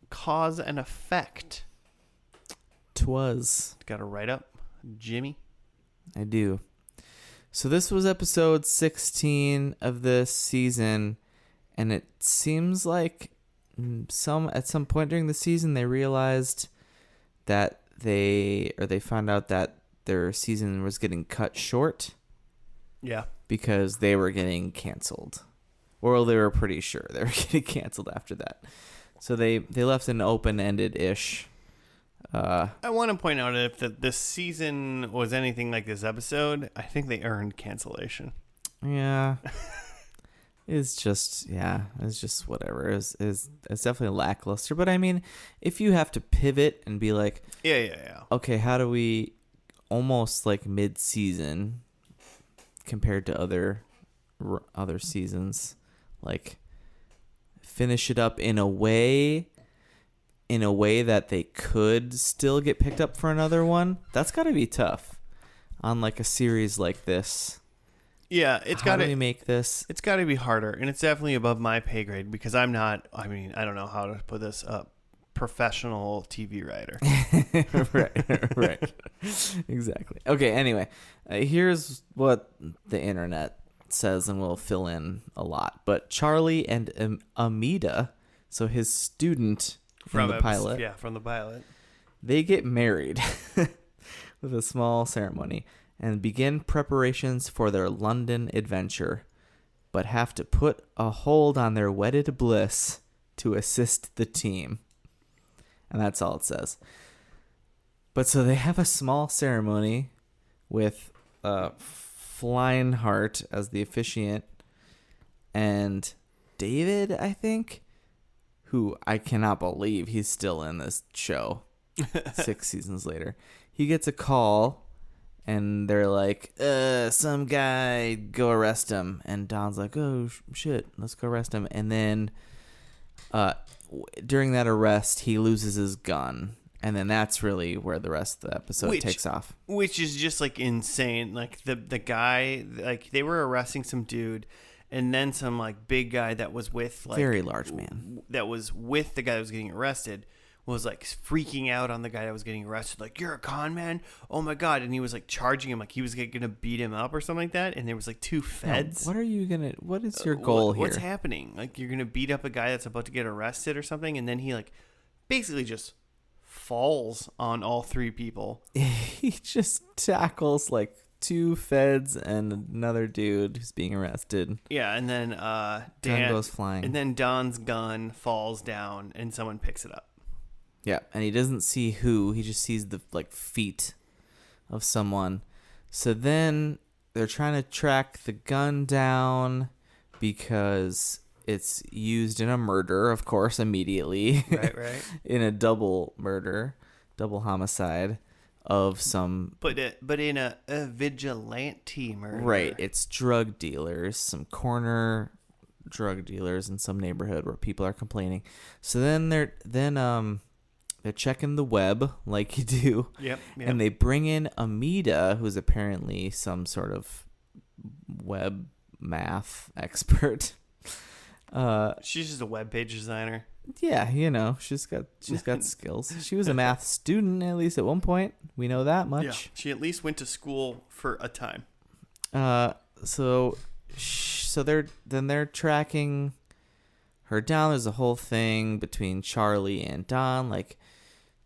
Cause and Effect. 'Twas. Got to write up, Jimmy. I do. So this was episode 16 of this season, and it seems like at some point during the season they realized that they found out that their season was getting cut short. Yeah. Because they were getting canceled. Or they were pretty sure they were getting canceled after that. So they left an open-ended-ish. I want to point out if this season was anything like this episode, I think they earned cancellation. Yeah. It's just whatever. It's definitely lackluster. But I mean, if you have to pivot and be like, Yeah. okay, how do we almost like mid-season compared to other seasons, like finish it up in a way that they could still get picked up for another one? That's got to be tough on like a series like this. Yeah, How do we make this? It's got to be harder, and it's definitely above my pay grade because I don't know how to put this up. professional TV writer. right. Exactly. Okay, anyway, here's what the internet says, and we'll fill in a lot. But Charlie and Amida, so his student from the pilot. Yeah, from the pilot. They get married with a small ceremony and begin preparations for their London adventure, but have to put a hold on their wedded bliss to assist the team. And that's all it says. But so they have a small ceremony with Fleinhart as the officiant, and David, I think, who I cannot believe he's still in this show 6 seasons later. He gets a call, and they're like, some guy, go arrest him. And Don's like, oh, shit, let's go arrest him. And then during that arrest, he loses his gun. And then that's really where the rest of the episode takes off. Which is just, like, insane. Like, the guy, like, they were arresting some dude, and then some, like, big guy that was with, like... Very large man. That was with the guy that was getting arrested was, like, freaking out on the guy that was getting arrested. Like, you're a con man? Oh, my God. And he was, like, charging him like he was going to beat him up or something like that. And there was, like, 2 feds. No, what is your goal here? What's happening? Like, you're going to beat up a guy that's about to get arrested or something? And then he, like, basically just... falls on all 3 people. He just tackles like 2 feds and another dude who's being arrested. Yeah, and then gun goes flying. And then Don's gun falls down and someone picks it up. Yeah, and he doesn't see who. He just sees the like feet of someone. So then they're trying to track the gun down because it's used in a murder, of course, immediately. Right. In a double homicide of some... But in a vigilante murder. Right. It's drug dealers, some corner drug dealers in some neighborhood where people are complaining. So then they're checking the web like you do. Yep. And they bring in Amida, who's apparently some sort of web math expert. She's just a web page designer. Yeah, she's got skills. She was a math student, at least at one point. We know that much. Yeah, she at least went to school for a time. So they're tracking her down. There's a whole thing between Charlie and Don. Like,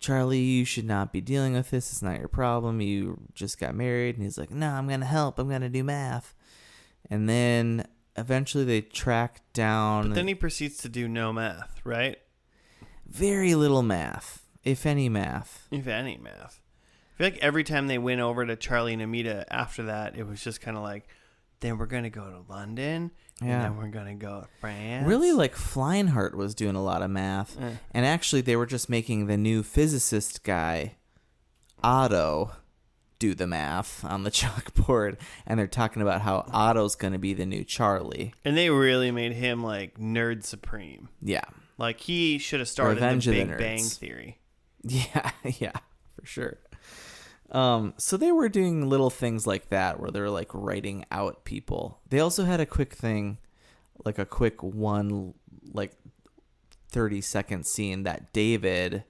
Charlie, you should not be dealing with this. It's not your problem. You just got married. And he's like, no, I'm going to help. I'm going to do math. And then eventually they track down... But then he proceeds to do no math, right? Very little math, if any math. If any math. I feel like every time they went over to Charlie and Amita after that, it was just kind of like, then we're going to go to London, and then we're going to go to France. Really, like, Fleinhart was doing a lot of math. And actually, they were just making the new physicist guy, Otto, do the math on the chalkboard. And they're talking about how Otto's going to be the new Charlie. And they really made him, like, nerd supreme. Yeah. Like, he should have started Revenge the of Big the Nerds. Bang Theory. Yeah, for sure. So they were doing little things like that where they're like writing out people. They also had a quick thing, like a quick 30-second scene that David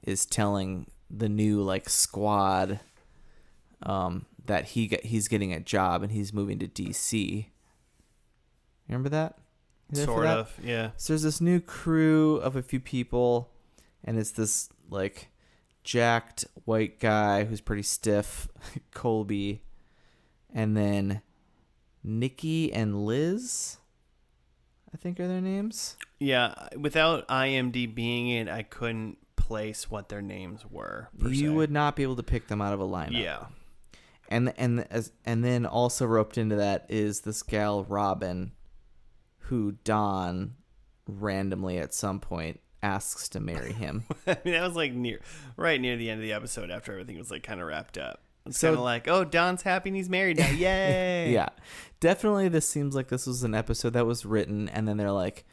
is telling the new like squad that he's getting a job and he's moving to DC. Remember that? Sort of, yeah. So there's this new crew of a few people, and it's this like jacked white guy who's pretty stiff, Colby, and then Nikki and Liz, I think are their names. Yeah, without IMDb being it, I couldn't place what their names were. You would not be able to pick them out of a lineup. Yeah. And then also roped into that is this gal Robin, who Don randomly at some point asks to marry him. I mean, that was like right near the end of the episode after everything was like kind of wrapped up. It's kind of like, oh, Don's happy and he's married now. Yay. Yeah. Definitely this seems like this was an episode that was written and then they're like,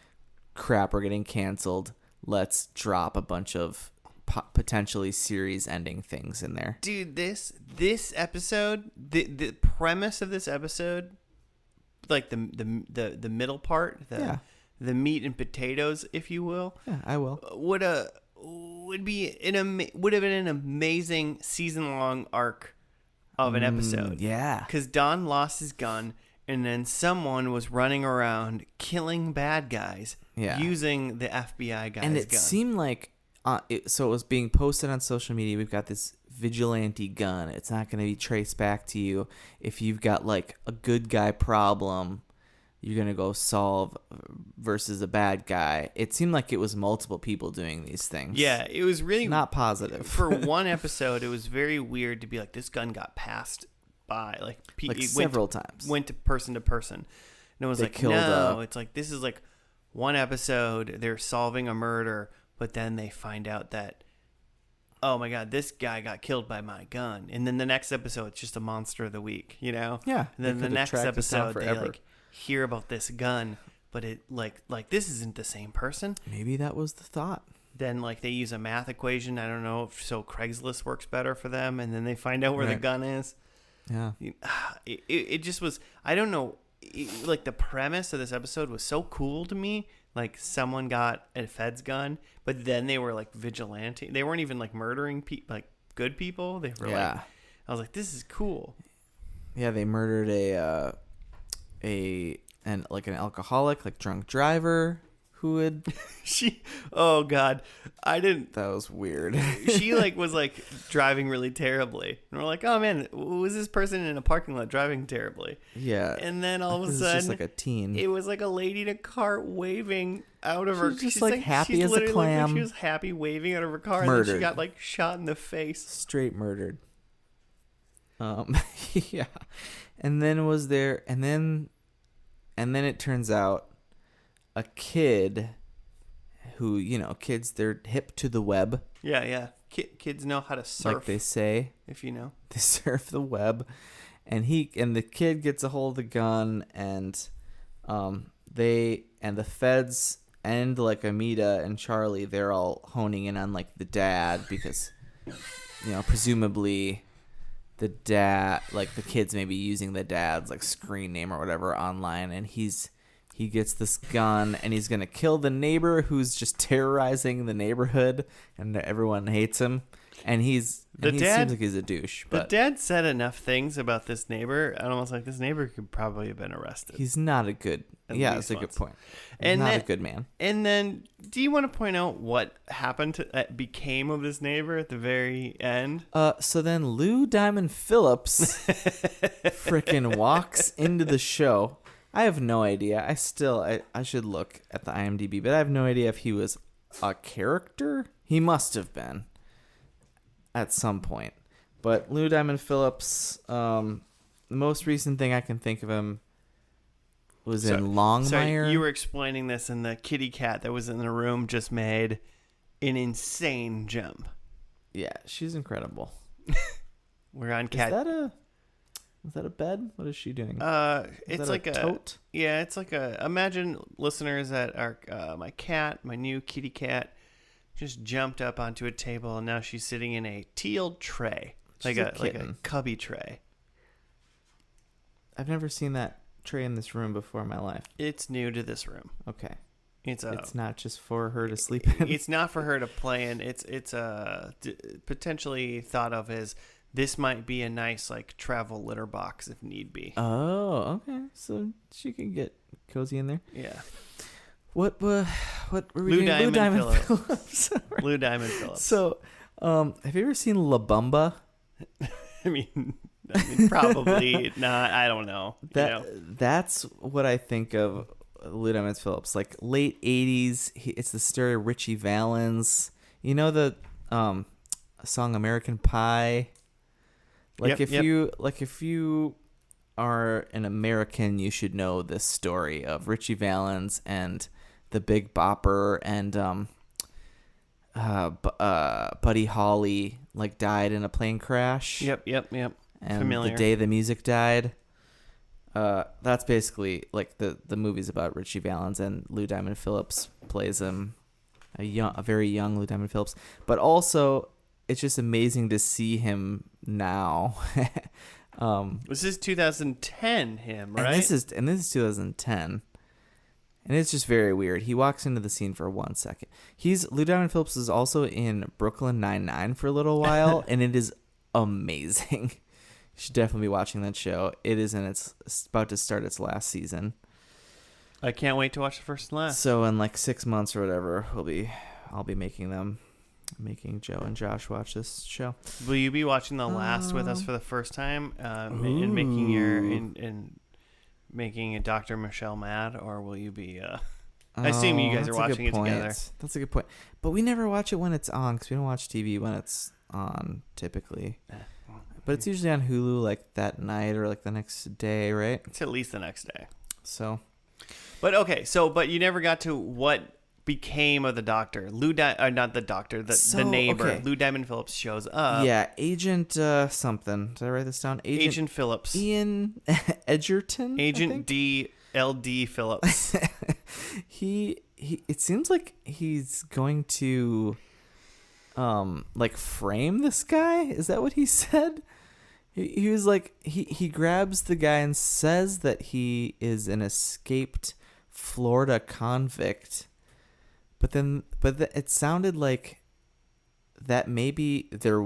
crap, we're getting canceled. Let's drop a bunch of potentially series ending things in there. Dude, this episode, the premise of this episode, like the middle part, the meat and potatoes, if you will. Yeah, I will. would have been an amazing season-long arc of an episode. Yeah. Because Don lost his gun, and then someone was running around killing bad guys using the FBI guy's gun. And it seemed like, so it was being posted on social media, we've got this vigilante gun. It's not going to be traced back to you. If you've got like a good guy problem, you're going to go solve versus a bad guy. It seemed like it was multiple people doing these things. Yeah, it was really not positive. For one episode, it was very weird to be like, this gun got passed by. Like several times. Went to person. And it was it's like, this is like one episode, they're solving a murder, but then they find out that, oh my God, this guy got killed by my gun. And then the next episode, it's just a monster of the week, you know? Yeah. And then the next episode, they like hear about this gun, but it like this isn't the same person. Maybe that was the thought. Then like they use a math equation. I don't know if so Craigslist works better for them. And then they find out where the gun is. Yeah. It just was, I don't know. Like the premise of this episode was so cool to me. Like someone got a Fed's gun, but then they were like vigilante. They weren't even like murdering like good people. They were like, I was like, this is cool. Yeah, they murdered an alcoholic, like drunk driver who would oh God, that was weird. She like was like driving really terribly, and we're like, oh man, was this person in a parking lot driving terribly? Yeah. And then all of a sudden, just like a teen. It was like a lady in a cart waving out of her. She's like happy as a clam. She was happy waving out of her car, Murdered. and then she got like shot in the face. Straight murdered. Yeah. And then it turns out a kid who, kids, they're hip to the web. Yeah. Kids know how to surf. Like they say. If you know. They surf the web. And the kid gets a hold of the gun, and the feds and like Amita and Charlie, they're all honing in on like the dad because, presumably the dad, like the kid's maybe using the dad's like screen name or whatever online, and he gets this gun and he's gonna kill the neighbor who's just terrorizing the neighborhood and everyone hates him. And he seems like he's a douche. But the dad said enough things about this neighbor. I'm almost like, this neighbor could probably have been arrested. He's not a good. That's a good point. He's not a good man. And then, do you want to point out what happened became of this neighbor at the very end? So then Lou Diamond Phillips freaking walks into the show. I have no idea. I should look at the IMDb, but I have no idea if he was a character. He must have been at some point. But Lou Diamond Phillips, the most recent thing I can think of him was in Longmire. So you were explaining this, and the kitty cat that was in the room just made an insane jump. Yeah, she's incredible. We're on cat. Is that a bed? What is she doing? It's like a tote. Yeah, it's like imagine listeners that are my new kitty cat just jumped up onto a table, and now she's sitting in a teal tray, like a cubby tray. I've never seen that tray in this room before in my life. It's new to this room. Okay. It's not just for her to sleep in. It's not for her to play in. It's potentially thought of as this might be a nice like travel litter box if need be. Oh, okay. So she can get cozy in there. Yeah. What were we Lou doing? Diamond Phillips. Lou Diamond Phillips. So, have you ever seen La Bamba? I mean, probably not. I don't know. That's what I think of Lou Diamond Phillips. Like late 80s. It's the story of Richie Valens. You know the song American Pie? Like if you are an American, you should know this story of Richie Valens and the Big Bopper and Buddy Holly like died in a plane crash. Yep. And familiar. The day the music died. That's basically like the movie's about Richie Valens, and Lou Diamond Phillips plays him, a very young Lou Diamond Phillips. But also, it's just amazing to see him now. This is 2010 him, right? And this is 2010. And it's just very weird. He walks into the scene for 1 second. Lou Diamond Phillips is also in Brooklyn Nine-Nine for a little while, and it is amazing. You should definitely be watching that show. It's about to start its last season. I can't wait to watch the first and last. So in like 6 months or whatever, I'll be making Joe and Josh watch this show. Will you be watching the last with us for the first time, and making a Dr. Michelle mad, or will you be? I assume you guys are watching it together. That's a good point. But we never watch it when it's on because we don't watch TV when it's on typically. But it's usually on Hulu like that night or like the next day, right? It's at least the next day. So. But okay, but you never got to what became of the doctor. Not the doctor, the neighbor. Okay. Lou Diamond Phillips shows up. Yeah, Agent something. Did I write this down? Agent Phillips. Ian Edgerton. Agent D.L.D. Phillips. He. It seems like he's going to, like frame this guy. Is that what he said? He was like he grabs the guy and says that he is an escaped Florida convict, but it sounded like that maybe there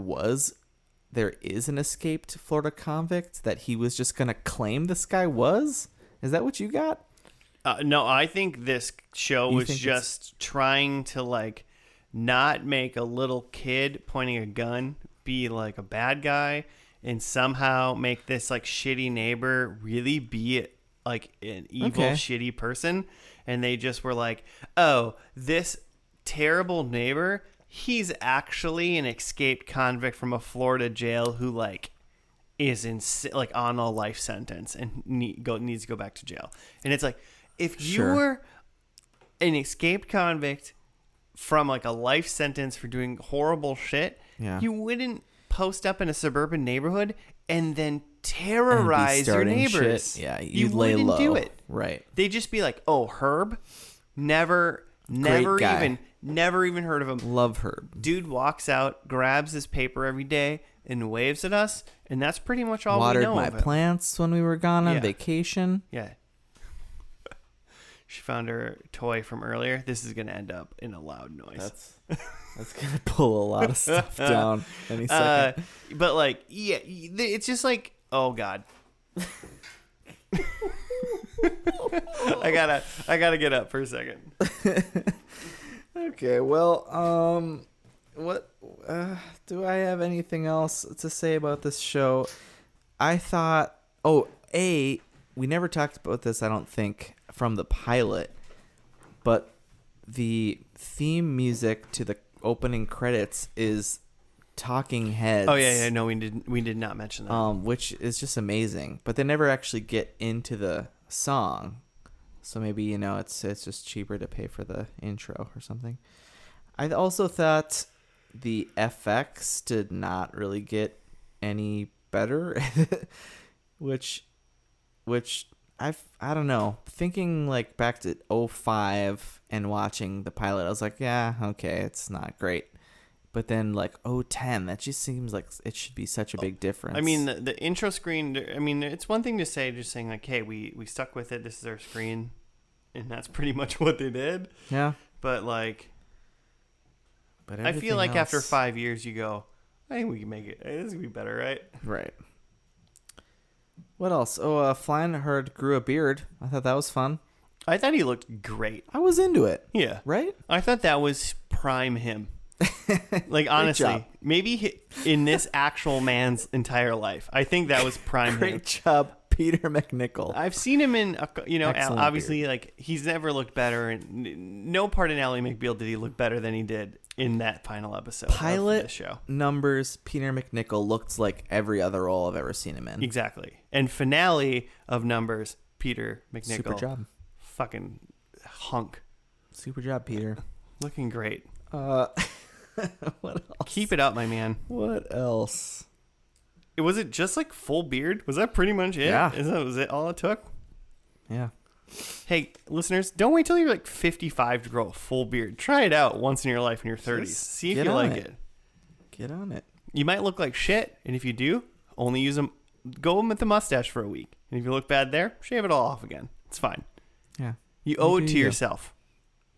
is an escaped Florida convict that he was just gonna claim this guy was. Is that what you got? No, I think this show was just trying to like not make a little kid pointing a gun be like a bad guy, and somehow make this like shitty neighbor really be like an evil, shitty person. And they just were like, oh, this terrible neighbor, he's actually an escaped convict from a Florida jail who like is like on a life sentence and needs to go back to jail. And it's like, if you were an escaped convict from like a life sentence for doing horrible shit, you wouldn't post up in a suburban neighborhood and then terrorize your neighbors. Shit. Yeah, you lay wouldn't low. do it. Right. They'd just be like, "Oh, Herb, never even heard of him. Love Herb. Dude walks out, grabs his paper every day, and waves at us, and that's pretty much all Watered we know my of him. plants when we were gone on vacation. Yeah." She found her toy from earlier. This is going to end up in a loud noise. That's going to pull a lot of stuff down any second. But like, yeah, it's just like, oh God. I gotta get up for a second. Okay, well, what do I have anything else to say about this show? I thought, we never talked about this, I don't think, from the pilot, but the theme music to the opening credits is Talking Heads. Oh yeah, no, we did not mention that. Which is just amazing, but they never actually get into the song, so maybe it's just cheaper to pay for the intro or something. I also thought the FX did not really get any better, which I don't know. Thinking like back to 2005 and watching the pilot, I was like, yeah, okay, it's not great. But then like 2010, that just seems like it should be such a big difference. I mean, the intro screen, I mean, it's one thing to say, just saying like, hey, we stuck with it. This is our screen. And that's pretty much what they did. Yeah. But like, I feel like after 5 years, you go, I think we can make it. This is going to be better, right? Right. What else? Flying Herd grew a beard. I thought that was fun. I thought he looked great. I was into it. Yeah. Right? I thought that was prime him. Like, honestly, maybe in this actual man's entire life, I think that was prime him. Great job, Peter McNichol. I've seen him in, Excellent obviously, beard. like, he's never looked better. And no part in Ally McBeal did he look better than he did in that final episode of the show. Numbers, Peter McNichol looks like every other role I've ever seen him in. Exactly. And finale of Numbers, Peter McNichol. Super job. Fucking hunk. Super job, Peter. Looking great. What else? Keep it up, my man. What else? Was it just like full beard? Was that pretty much it? Yeah. Was it all it took? Yeah. Hey, listeners, don't wait till you're like 55 to grow a full beard. Try it out once in your life in your 30s. See if you like it. Get on it. You might look like shit, and if you do, only use them. Go with the mustache for a week. And if you look bad there, shave it all off again. It's fine. Yeah. You owe it do to you. yourself.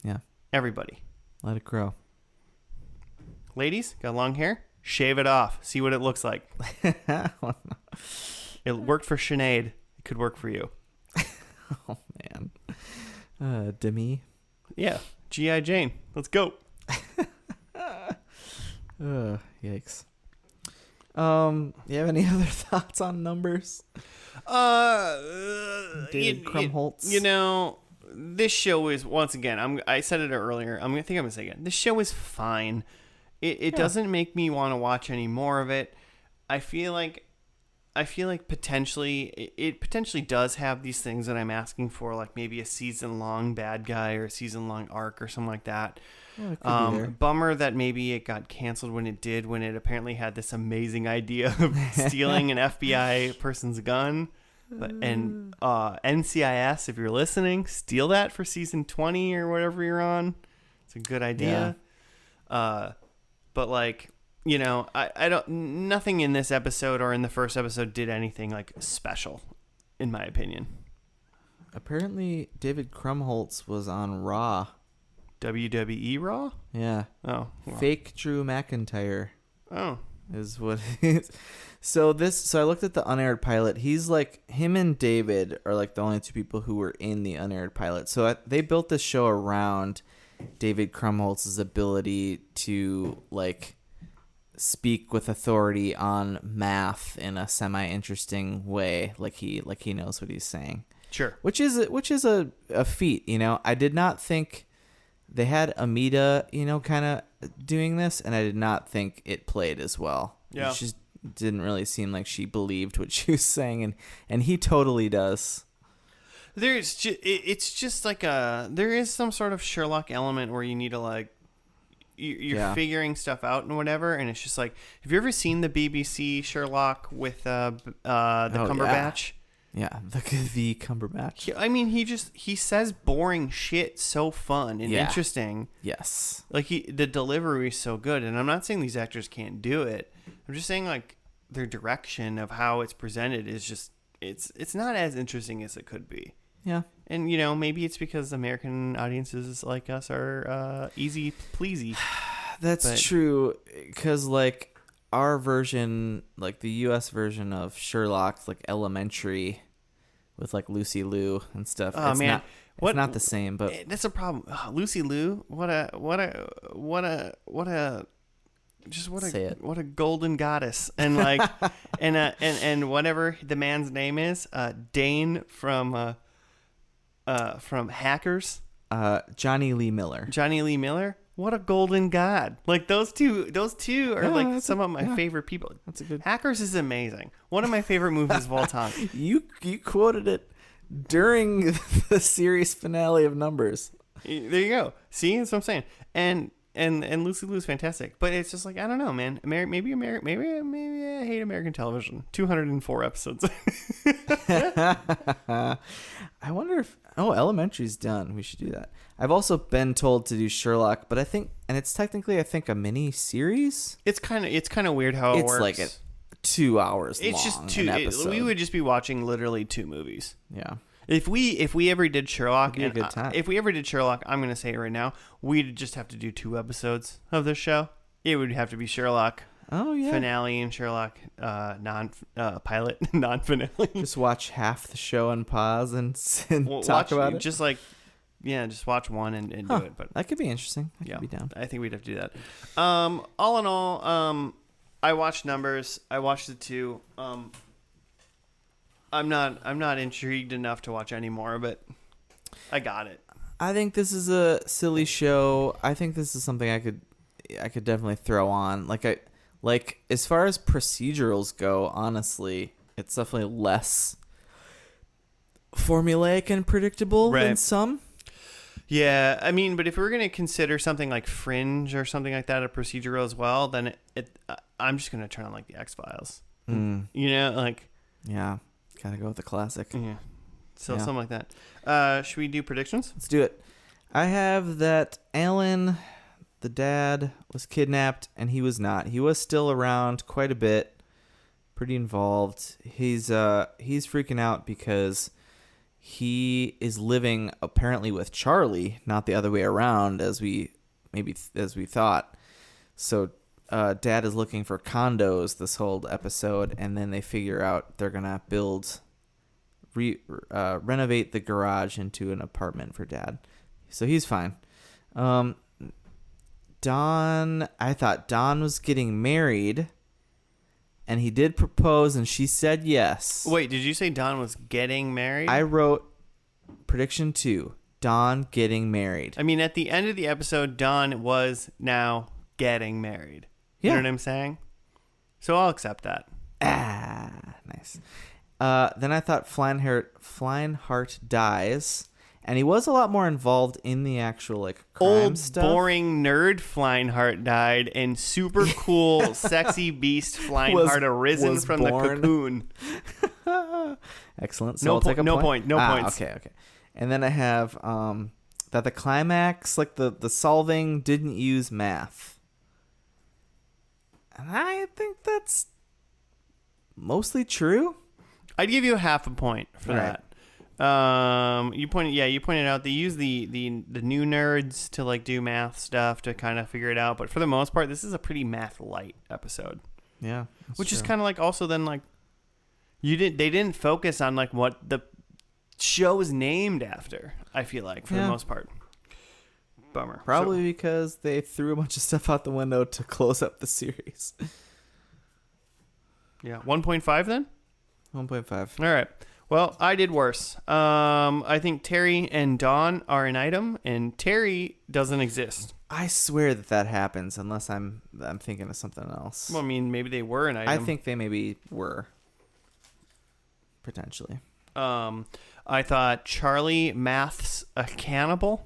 Yeah. Everybody. Let it grow. Ladies, got long hair? Shave it off. See what it looks like. It worked for Sinead. It could work for you. Oh, man. Demi. Yeah. G.I. Jane. Let's go. Yikes. You have any other thoughts on numbers? David Krumholtz. You know, this show is, once again, I said it earlier. I'm going to say it again. This show is fine. It doesn't make me want to watch any more of it. I feel like potentially it potentially does have these things that I'm asking for, like maybe a season-long bad guy or a season-long arc or something like that. Oh, it could be there. Bummer that maybe it got canceled when it did, when it apparently had this amazing idea of stealing an FBI person's gun. And NCIS, if you're listening, steal that for season 20 or whatever you're on. It's a good idea. But like, you know, I don't, nothing in this episode or in the first episode did anything like special, in my opinion. Apparently, David Krumholtz was on Raw. WWE Raw? Yeah. Oh. Well. Fake Drew McIntyre. Oh. Is what it is. So I looked at the unaired pilot. He's like, him and David are like the only two people who were in the unaired pilot. So they built this show around David Krumholtz's ability to like speak with authority on math in a semi-interesting way, like he knows what he's saying. Sure. Which is a feat, you know. I did not think they had Amita, you know, kind of doing this, and I did not think it played as well. Yeah. It just didn't really seem like she believed what she was saying, and he totally does. It's just like there is some sort of Sherlock element where you need to like, you're figuring stuff out and whatever, and it's just like, have you ever seen the BBC Sherlock with the Cumberbatch? Yeah, the Cumberbatch. I mean, he says boring shit so fun and interesting. Yes. Like the delivery is so good, and I'm not saying these actors can't do it. I'm just saying like their direction of how it's presented is just it's not as interesting as it could be. Yeah. And you know, maybe it's because American audiences like us are easy pleasy. That's true, because like our version, like the U.S. version of Sherlock, like Elementary, with like Lucy Liu and stuff. Oh, it's man. It's not the same, but that's a problem. Lucy Liu, what a golden goddess, and like and whatever the man's name is, Dane from Hackers, Johnny Lee Miller. What a golden god! Like those two are like some of my favorite people. That's a good. Hackers is amazing. One of my favorite movies of all time. You quoted it during the series finale of Numbers. There you go. See, that's what I'm saying. And Lucy Liu is fantastic, but it's just like, I don't know, man. Maybe I hate American television. 204 episodes. I wonder if Elementary's done. We should do that. I've also been told to do Sherlock, but I think, and it's technically I a mini series. It's kind of weird how it works. It's like 2 hours long. It's just two. We would just be watching literally two movies. Yeah. If we ever did Sherlock, it'd be a good time. If we ever did Sherlock, I'm going to say it right now, we'd just have to do 2 episodes of this show. It would have to be Sherlock finale and Sherlock pilot non-finale. Just watch half the show and pause and talk about it. Just like, just watch one and do it. But that could be interesting. I could be down. I think we'd have to do that. All in all, I watched Numbers. I watched the 2. I'm not intrigued enough to watch any more of it. I got it. I think this is a silly show. I think this is something I could definitely throw on. Like as far as procedurals go, honestly, it's definitely less formulaic and predictable than some. Yeah, I mean, but if we're gonna consider something like Fringe or something like that a procedural as well, then I'm just gonna turn on like the X-Files. You know, like gotta go with the classic. Yeah. So something like that. Should we do predictions? Let's do it. I have that Alan, the dad, was kidnapped, and he was not. He was still around quite a bit, pretty involved. He's freaking out because he is living apparently with Charlie, not the other way around as we thought. So Dad is looking for condos this whole episode, and then they figure out they're gonna renovate the garage into an apartment for Dad. So he's fine. Dawn, I thought Dawn was getting married, and he did propose, and she said yes. Wait, did you say Dawn was getting married? I wrote prediction 2, Dawn getting married. I mean, at the end of the episode, Dawn was now getting married. You know what I'm saying? So I'll accept that. Nice. Then I thought Fleinhart dies, and he was a lot more involved in the actual like crime old stuff. Boring nerd Fleinhart died, and super cool sexy beast Fleinhart arisen from born. the cocoon. Excellent. So No I'll take a point. No points. Okay. And then I have that the climax, like the solving, didn't use math, and I think that's mostly true. I'd give you half a point for that. You pointed out they use the new nerds to like do math stuff to kind of figure it out, but for the most part, this is a pretty math light episode. Yeah, which is kind of like also then like they didn't focus on like what the show is named after. I feel like for the most part, bummer. Probably because they threw a bunch of stuff out the window to close up the series. Yeah, 1.5 then. 1.5. All right. Well, I did worse. I think Terry and Dawn are an item, and Terry doesn't exist. I swear that happens, unless I'm thinking of something else. Well, I mean, maybe they were an item. I think they maybe were. Potentially. I thought Charlie maths a cannibal.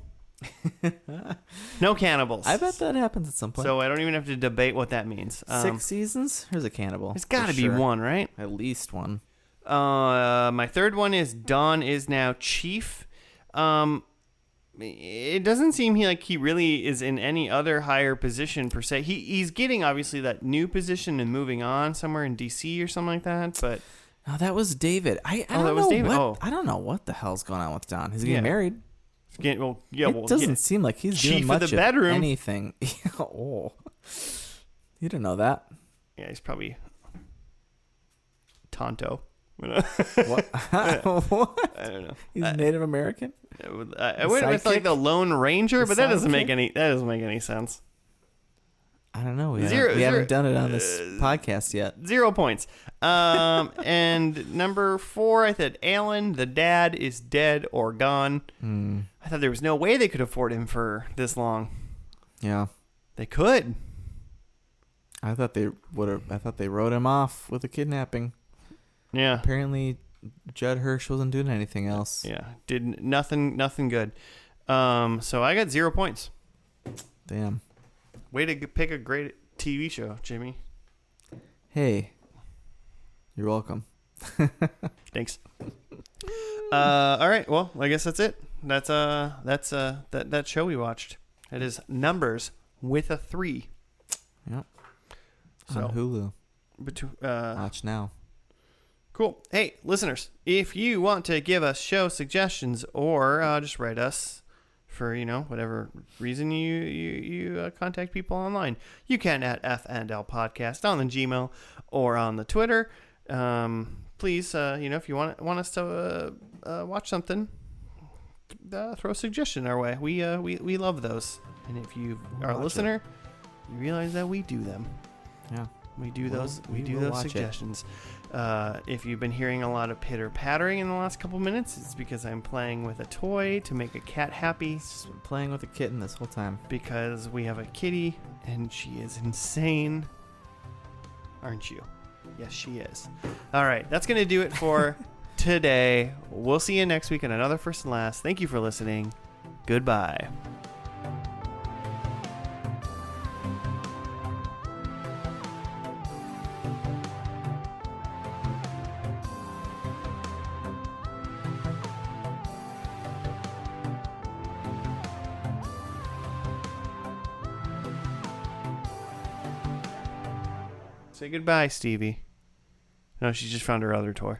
No cannibals. I bet that happens at some point. So I don't even have to debate what that means. 6 seasons? Here's a cannibal. There's got to be one, right? At least one. My third one is Dawn is now chief. It doesn't seem he really is in any other higher position per se. He's getting obviously that new position and moving on somewhere in DC or something like that. But no, that was David. I don't that was know David. I don't know what the hell's going on with Dawn. He's getting married. It doesn't seem like he's doing much of the bedroom. Anything. Oh, you didn't know that? Yeah, he's probably Tonto. What? What? I don't know. He's Native American. I went with like the Lone Ranger, but that doesn't make any sense. I don't know. We haven't done it on this podcast yet. 0 points. And number 4, I said Alan, the dad, is dead or gone. I thought there was no way they could afford him for this long. Yeah, they could. I thought they would have. I thought they wrote him off with a kidnapping. Yeah. Apparently, Judd Hirsch wasn't doing anything else. Yeah, did nothing good. So I got 0 points. Damn. Way to pick a great TV show, Jimmy. Hey, you're welcome. Thanks. All right. Well, I guess that's it. That's that show we watched. It is Numbers with a 3. Yep. So, on Hulu. Watch now. Cool. Hey, listeners, if you want to give us show suggestions or just write us for, whatever reason you contact people online, you can at FNL Podcast on the Gmail or on the Twitter. Please, if you want us to watch something, throw a suggestion our way. We love those. And if you are a listener, you realize that we do them. Yeah. We do those suggestions. If you've been hearing a lot of pitter-pattering in the last couple minutes, it's because I'm playing with a toy to make a cat happy. Just been playing with a kitten this whole time. Because we have a kitty, and she is insane. Aren't you? Yes, she is. All right, that's going to do it for today. We'll see you next week on another First and Last. Thank you for listening. Goodbye. Say goodbye, Stevie. No, she just found her other toy.